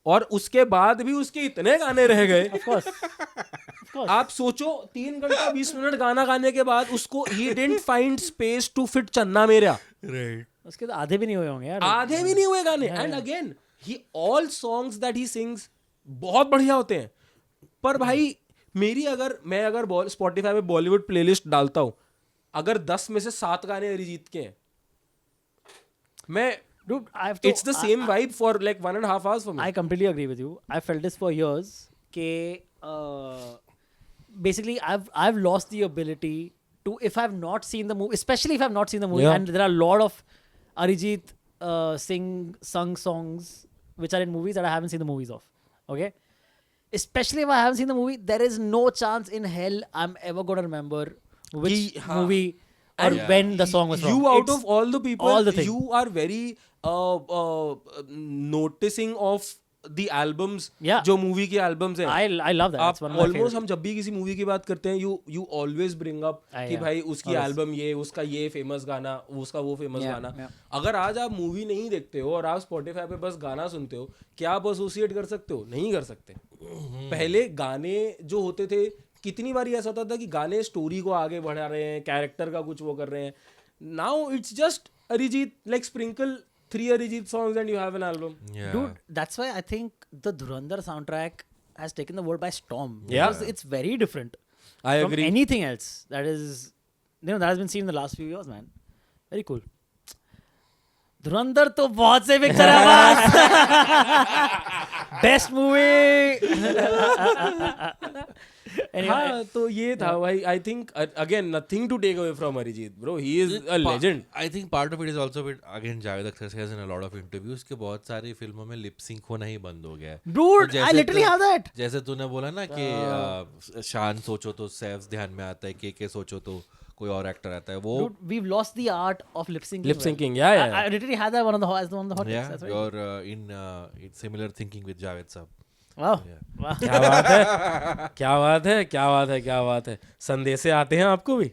और उसके बाद भी उसके इतने गाने रह गए. Of course. आप सोचो 3 घंटा 20 मिनट गाना गाने के बाद उसको ही didn't find space to fit Channa Mera. Right. उसके तो आधे भी नहीं हुए होंगे यार. आधे भी नहीं हुए गाने. And again he all songs that he sings बहुत बढ़िया होते हैं. पर भाई मैं अगर स्पॉटिफाई पे बॉलीवुड प्लेलिस्ट डालता हूं, अगर 10 में से 7 गाने अरिजीत के हैं, मैं Dude, it's the same vibe for like 1.5 hours for me. I completely agree with you. I felt this for years. Basically, I've lost the ability to, if I've not seen the movie, especially if I've not seen the movie, Yeah. and there are a lot of Arijit sung songs which are in movies that I haven't seen the movies of. Okay, especially if I haven't seen the movie, there is no chance in hell I'm ever gonna remember which movie or when the song was from. You out It's of all the people, all the thing. you are very noticing of the albums. Yeah. जो movie के albums हैं. I love that. आप It's one of my almost favorites. हम जब भी किसी movie की बात करते हैं, you always bring up कि भाई उसकी एल्बम ये, उसका ये फेमस गाना, उसका वो फेमस गाना. अगर आज आप मूवी नहीं देखते हो और आप स्पॉटिफाई पे बस गाना सुनते हो, क्या आप एसोसिएट कर सकते हो? नहीं कर सकते. पहले गाने जो होते थे, कितनी बार ऐसा होता था कि गाने स्टोरी को आगे बढ़ा रहे हैं, कैरेक्टर का कुछ वो कर रहे हैं. Now it's just Arijit, like sprinkle 3 Arijit songs and you have an album. Yeah. Dude, that's why I think the Dhurandhar soundtrack has taken the world by storm. Yeah. Because it's very different I from agree. anything else that is, that has been seen in the last few years, man. Very cool. धुरंधर तो बहुत से picture है बस. Best movie. हाँ, तो ये था भाई. I think again nothing to take away from Arijit, bro. He is a legend. I think part of it is also with, again, Javed Akhtar says in a lot of interviews कि बहुत सारी फिल्मों में लिप सिंक होना ही बंद हो गया है. Dude, तो I literally have that. जैसे तूने बोला ना कि शान सोचो तो सैफ ध्यान में आता है, के सोचो तो कोई और एक्टर आता है. वो Dude, we've lost the art of lip syncing. Lip syncing, yeah. I literally had that one of the hot takes. yeah, That's right. you're in similar thinking with Javed साहब. Wow. Wow. क्या बात है, क्या बात है, क्या बात है, क्या बात है. संदेशे आते हैं आपको भी?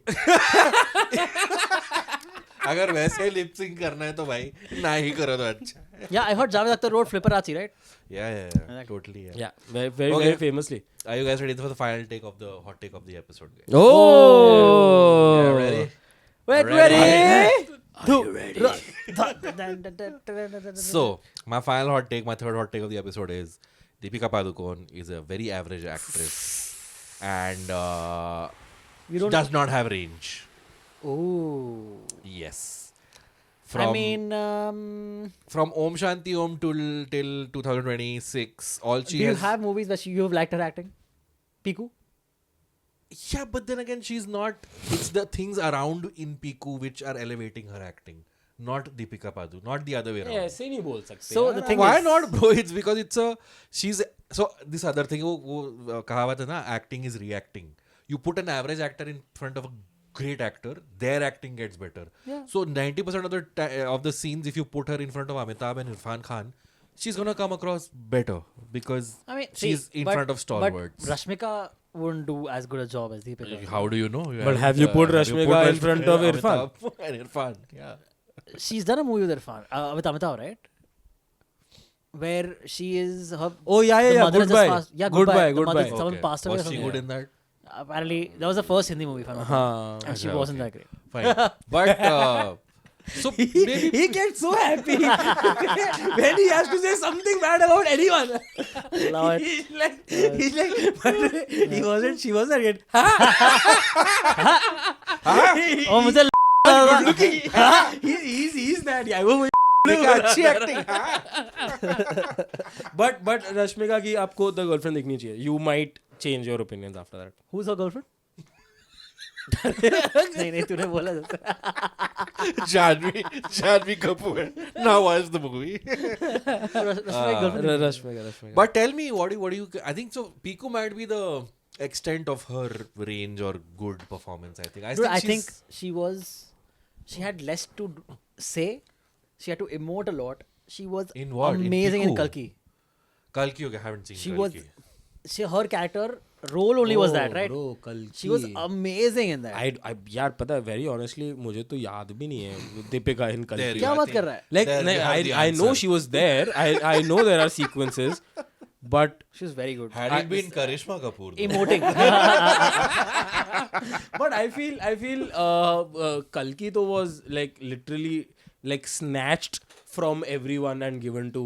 अगर वैसे लिप सिंक करना है तो भाई ना ही करो तो अच्छा. Yeah, I heard Javed Akhtar wrote Flipper Achi, right? Yeah, totally. Yeah. Yeah, very Okay. very famously. Are you guys ready for the final take of the hot take of the episode? Guys? Oh, Yeah, ready? Wait, ready? So, my final hot take, my third hot take of the episode is Deepika Padukone is a very average actress and We don't. does not have range. Oh. Yes. I mean, from Om Shanti Om till 2026, all she do you has. have movies where you have liked her acting? Piku? Yeah, but then again, she's not. It's the things around in Piku which are elevating her acting, not Deepika Padukone, not the other way around. ऐसे नहीं बोल सकते. So यार. the thing Why is, not, bro? It's because it's a. She's. So, this other thing, वो कहावत है ना, acting is reacting. You put an average actor in front of a great actor, their acting gets better. Yeah. So 90% of the scenes, if you put her in front of Amitabh and Irfan Khan, she's gonna come across better because I mean, she's in front of stalwarts. But Rashmika wouldn't do as good a job as Deepika. How do you know? But have you put Rashmika in front of Irfan? Amitabh and Irfan, yeah. She's done a movie with Irfan, with Amitabh, right? Where she is her. Oh yeah, the yeah, mother has just goodbye. passed- yeah, Goodbye, The mother- goodbye. Someone Okay. passed away. or Was she something. good in that? Apparently, that was the first Hindi movie, if I'm not wrong. Haan. And she Acha, wasn't okay. that great. Fine. But so maybe He gets so happy when he has to say something bad about anyone. Lord. he's like, but he wasn't. She wasn't good. Oh, मुझे He's that guy. वो अच्छी acting. but Rashmika की आपको the girlfriend देखनी चाहिए. You might change your opinions after that. Who's her girlfriend? नहीं तूने बोला जैसे. Janvi Kapoor. Now watch the movie. Rashmika girlfriend. Rashmika. But tell me, what do you? I think so. Piku might be the extent of her range or good performance. I think. Dude, I she's- think she had less to say. She had to emote a lot. She was In what? In amazing in Piku? Kalki. Kalki, okay, I haven't seen. She Kalki. was, her character role only was that, right? Bro, Kalki. She was amazing in that. I यार पता है very honestly मुझे तो याद भी नहीं है Deepika in There Kalki. you क्या are. बात कर रहा है? Like There you have the I know answer. she was there. I know there are sequences, but She was very good. Had it been Karishma Kapoor, though. Emoting. but I feel Kalki though was like literally like snatched from everyone and given to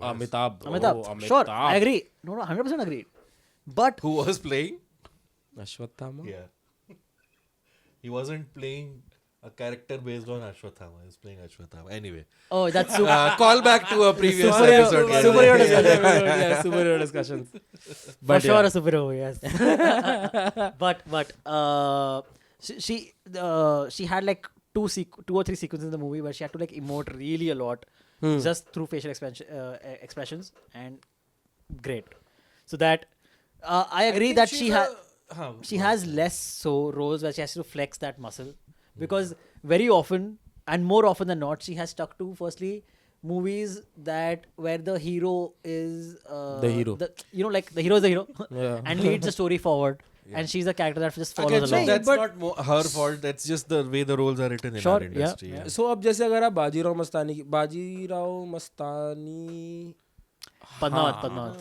Amitabh. bro. Amitabh. Sure, I agree. No, 100% agreed. But Who was playing? Ashwatthama. Yeah. He wasn't playing a character based on Ashwatthama. He was playing Ashwatthama. Anyway. oh, that's super. Call back to a previous Superhero- episode. guys. superhero discussion. Yeah, superhero discussions. For sure, yeah. a superhero, yes. but she had like two or three sequences in the movie where she had to like emote really a lot, just through facial expressions, and great. So that I agree that she has less so roles where she has to flex that muscle, because very often and more often than not she has stuck to firstly movies that where the hero is The hero. like the hero is the hero Yeah. and leads the story forward, and she's the character that just follows Again, so along. that's But- not her fault. That's just the way the roles are written in Sure, our yeah, industry. yeah. So अब जैसे अगर आप Bajirao Mastani Padmavat.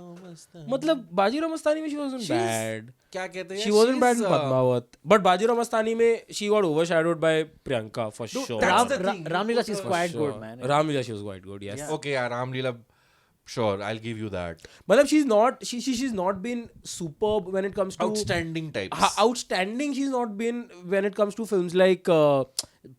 मतलब बाजीराव मस्तानी में she wasn't She's- bad. क्या कहते हैं? She wasn't bad in She's, Padmavat. But Bajirao Mastani में she got overshadowed by Priyanka for sure. that's the thing. Ramlila, she's For quite sure. good, man. Ramlila, she was quite good. Yes. Okay, yeah, Ramlila. Sure, I'll give you that. मतलब she's not been superb when it comes to Outstanding types. outstanding. She's not been when it comes to films like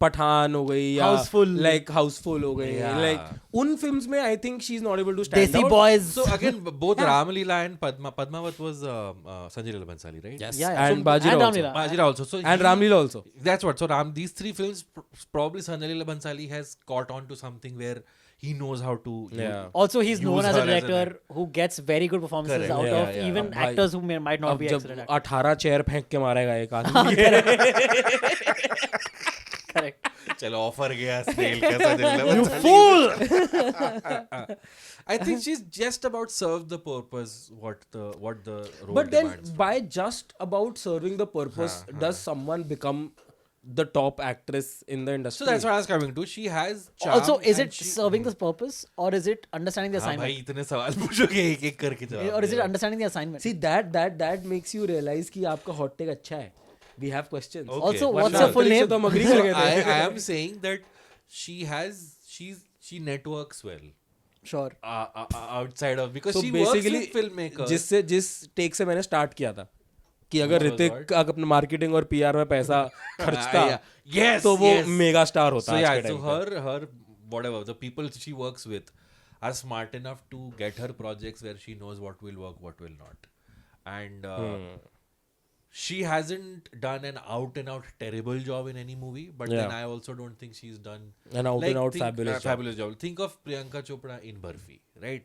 Pathan हो गई या Houseful. like Houseful हो गई. Yeah. Like उन films में I think she's not able to stand Desi out. Boys. So again, both Ramlila and Padmavat was Sanjay Leela Bhansali, right? Yes. Yeah. And So- Bajirao and also. Ramlila. Bajirao also. So And he- Ramlila also. That's what. So these three films, probably Sanjay Leela Bhansali has caught on to something where he knows how to. Yeah. Also, he's known Use as a her as an director who gets very good performances Correct. out Yeah, of yeah. even अब भाई- actors who might not अब be जब excellent actors. 18 chair फेंक के मारेगा एक आदमी Correct. चलो ऑफर गया स्नेल कैसा दिल You fool! I think she's just about served the purpose what the role But then demands. by just about serving the purpose does someone become the top actress in the industry? So that's what I was coming to. She has charm. Also, is and it she- serving the purpose, or is it understanding the हाँ भाई assignment? इतने सवाल पूछोगे एक एक करके जवाब Or is it देना। understanding the assignment? See that makes you realize कि आपका hot take अच्छा है. We have questions. Okay. Also, What's what's her full अंतरिक्ष name? तो हम agree So कर गए थे. I am saying that she networks well Sure. outside of because So she works basically with filmmakers. जिस take से मैंने स्टार्ट किया था कि अगर What was ऋतिक अपने मार्केटिंग और पीआर में पैसा खर्चता yes, तो वो yes. मेगा स्टार होता So आज yeah, के so टाइम पे. her whatever the people she works with are smart enough to get her projects where she knows what will work, what will not, and she hasn't done an out and out terrible job in any movie, but then I also don't think she's done An out and out fabulous job. fabulous job. Think of Priyanka Chopra in Barfi, right?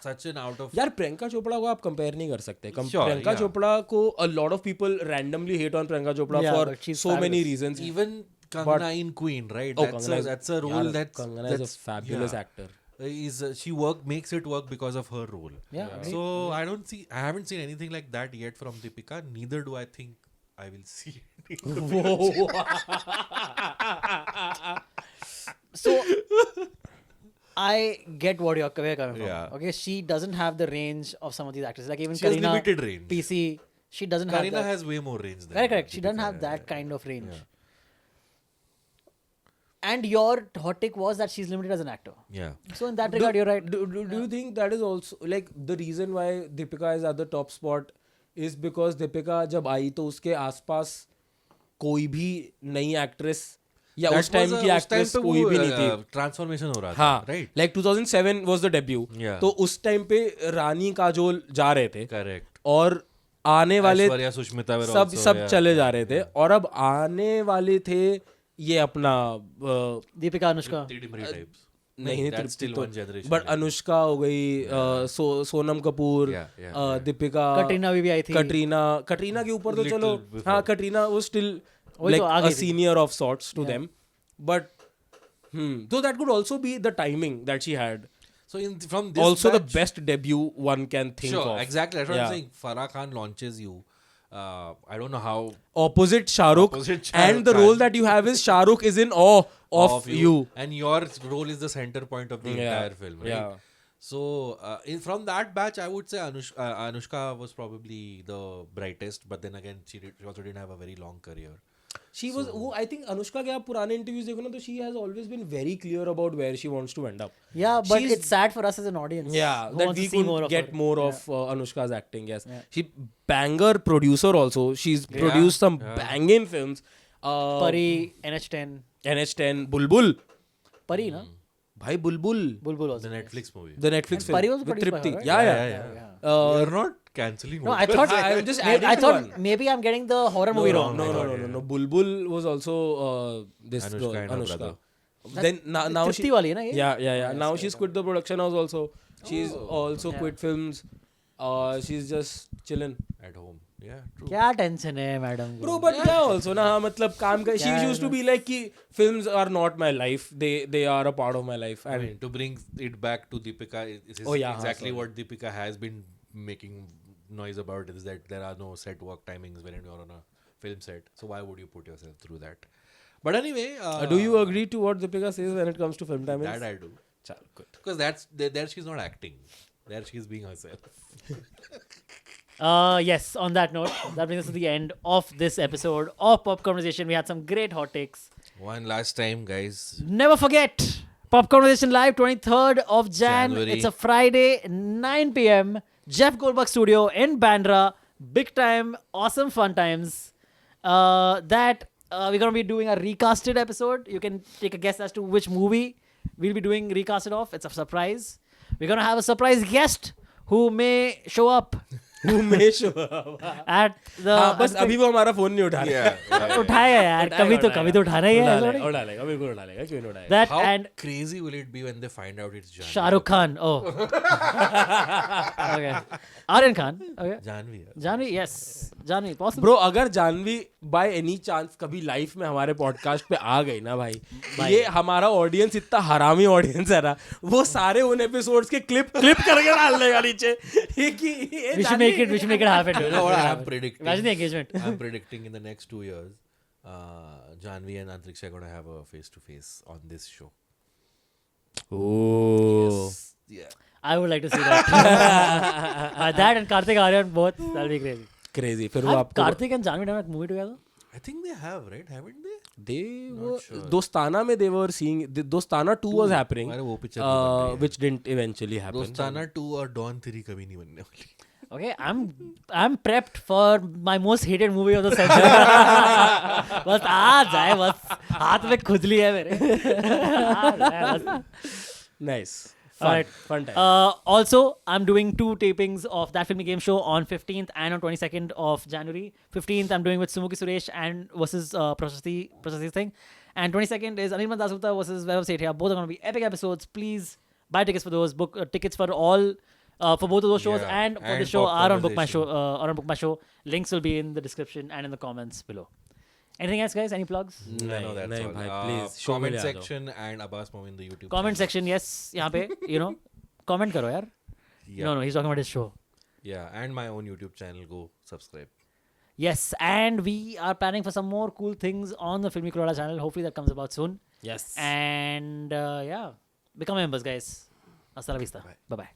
Such an out of यार प्रियंका चोपड़ा को आप compare नहीं कर सकते. Sure, Priyanka yeah. Chopra को a lot of people randomly hate on Priyanka Chopra Yeah, for but she's so many fabulous. reasons. even Kangana in Queen, right? That's a role Kangana is a fabulous actor. She makes it work because of her role. Yeah. So I haven't seen anything like that yet from Deepika. Neither do I think I will see. So I get what you're coming from. Yeah. Okay, she doesn't have the range of some of these actresses. Like even She has Kareena, limited range. PC, she doesn't have Kareena that. has way more range than Correct. She doesn't Deepika, have that kind of range. Yeah. And your hot take was that she's limited as an actor. Yeah. So in that regard, you're right. Do you think that is also like the reason why Deepika is at the top spot is because Deepika जब आई तो उसके आसपास कोई भी नई actress या उस time की एक्ट्रेस कोई भी नहीं थी. ट्रांसफॉर्मेशन हो रहा था, हाँ, right? like 2007 was the debut. Yeah. तो उस टाइम पे रानी काजोल जा रहे थे करेक्ट. और आने वाले ऐश्वर्या, सुष्मिता were सब also, सब yeah. चले जा रहे थे और अब आने वाले थे ये अपना Deepika, Anushka. Tidimri types. नहीं That's still one generation. But Anushka हो गई, सोनम कपूर, Yeah. दीपिका, कटरीना भी आई थी. कटरीना के ऊपर तो Little चलो before. हाँ कटरीना वो स्टिल वही तो आ लाइक गई अ थी. Senior of sorts to them but though that could also be the timing that she had. So from this Also the batch- best debut one can think Sure, of. exactly. That's what Yeah. I'm saying. Farah Khan launches you. I don't know how Opposite Shah Rukh, Opposite Shah and the Rukh role Khan. that you have is Shah Rukh is in awe of you. and your role is the center point of the Yeah, entire film, right? yeah. So from that batch, I would say Anushka was probably the brightest, but then again, she also didn't have a very long career. She was वो I think Anushka के आप पुराने interviews देखो ना तो she has always been very clear about where she wants to end up. Yeah, but She's- it's sad for us as an audience. Yeah, who that wants we to see could more of get her. more Yeah. of Anushka's acting. Yes, she banger producer also. She's produced some banging films. Pari, NH10. NH10, Bulbul. Pari, na? भाई बुलबुल. Bulbul also. The Netflix movie. The Netflix film Pari was with produced by her, Tripti. right? Yeah. You're not cancelling. No, I movies. thought I'm just maybe, adding I to thought one. maybe I'm getting the horror movie wrong. No. Bulbul was also this Anushka girl, and her Anushka. brother. Then now she. Tripti wali, na, ye? Yeah. Now she's quit the production house also. She's also quit films. She's just chilling. At home. Yeah, true. क्या tension है madam Bro, but yeah, also ना मतलब काम का. She used to be like कि films are not my life. They are a part of my life. I And mean, to bring it back to Deepika, this is Oh, yeah, exactly sorry. what Deepika has been making noise about, is that there are no set work timings when you're on a film set. So why would you put yourself through that? But anyway, do you agree to what Deepika says when it comes to film timings? that I do. Chal, good. Because there she's not acting. There she's being herself. Yes, on that note, that brings us to the end of this episode of Pop Conversation. We had some great hot takes. One last time, guys. Never forget, Pop Conversation Live, 23rd of January. It's a Friday, 9 p.m. Jeff Goldberg Studio in Bandra. Big time, awesome fun times. We're going to be doing a recasted episode. You can take a guess as to which movie we'll be doing recasted of. It's a surprise. We're going to have a surprise guest who may show up Who may show up. at the... हाँ, बस अभी वो हमारा phone नहीं उठा रहा. उठाएगा यार, कभी तो उठाना ही है. ऐसा नहीं? उठालेगा, बिल्कुल उठालेगा, क्यों नहीं उठाएगा? That How and crazy will it be when they find out it's Janvi? Shah Rukh Khan. Oh. Okay. Aryan Khan. Okay. Janvi. Janvi, yes. Janvi, possible. Bro, अगर जानवी by any chance कभी लाइफ में हमारे podcast पे आ गई ना भाई, ये हमारा ऑडियंस इतना हरामी ऑडियंस है ना, वो सारे उन एपिसोड्स के क्लिप करके डाल देगा नीचे. We should make it happen. You know what I'm predicting? Imagine the engagement. I'm predicting in the next 2 years, Janvi and Antriksha are going to have a face-to-face on this show. Oh. Yeah. I would like to see that. That and Karthik Aryan both. That'll be crazy. Crazy. फिर वो Have आपको Karthik and Janvi done a movie together? I think they have, right? Haven't they? they were Dostana में they were seeing Dostana 2 was happening, अरे वो picture तो बन रही है. which didn't eventually happen. दोस्ताना 2 और Dawn 3 कभी नहीं बनने वाली. Okay, I'm prepped for my most hated movie of the century. बस आ जाए, बस हाथ में खुजली है मेरे. आ जाए बस. Nice. All right. Fun time. Also, I'm doing 2 tapings of That Filmy Game Show on 15th and on 22nd of January. 15th, I'm doing with Sumuki Suresh and versus Prashasti Singh. And 22nd is Anirban Dasgupta versus Vaibhav Sethia. Both are going to be epic episodes. Please buy tickets for those. Book tickets for all, for both of those shows Yeah, and for and the show Pop are on Book My Show. Conversation. Are on Book My Show. Links will be in the description and in the comments below. Anything else, guys? Any plugs? No, that's नहीं all. भाई, please, show में Comment ले आ जाओ. section and Abbas Momin the YouTube. Comment channel. section, yes. यहाँ पे, comment करो यार. Yeah. No, he's talking about his show. Yeah, and my own YouTube channel. Go subscribe. Yes, and we are planning for some more cool things on the Filmy Corona channel. Hopefully that comes about soon. Yes. And yeah, become members, guys. Hasta la vista. Bye bye.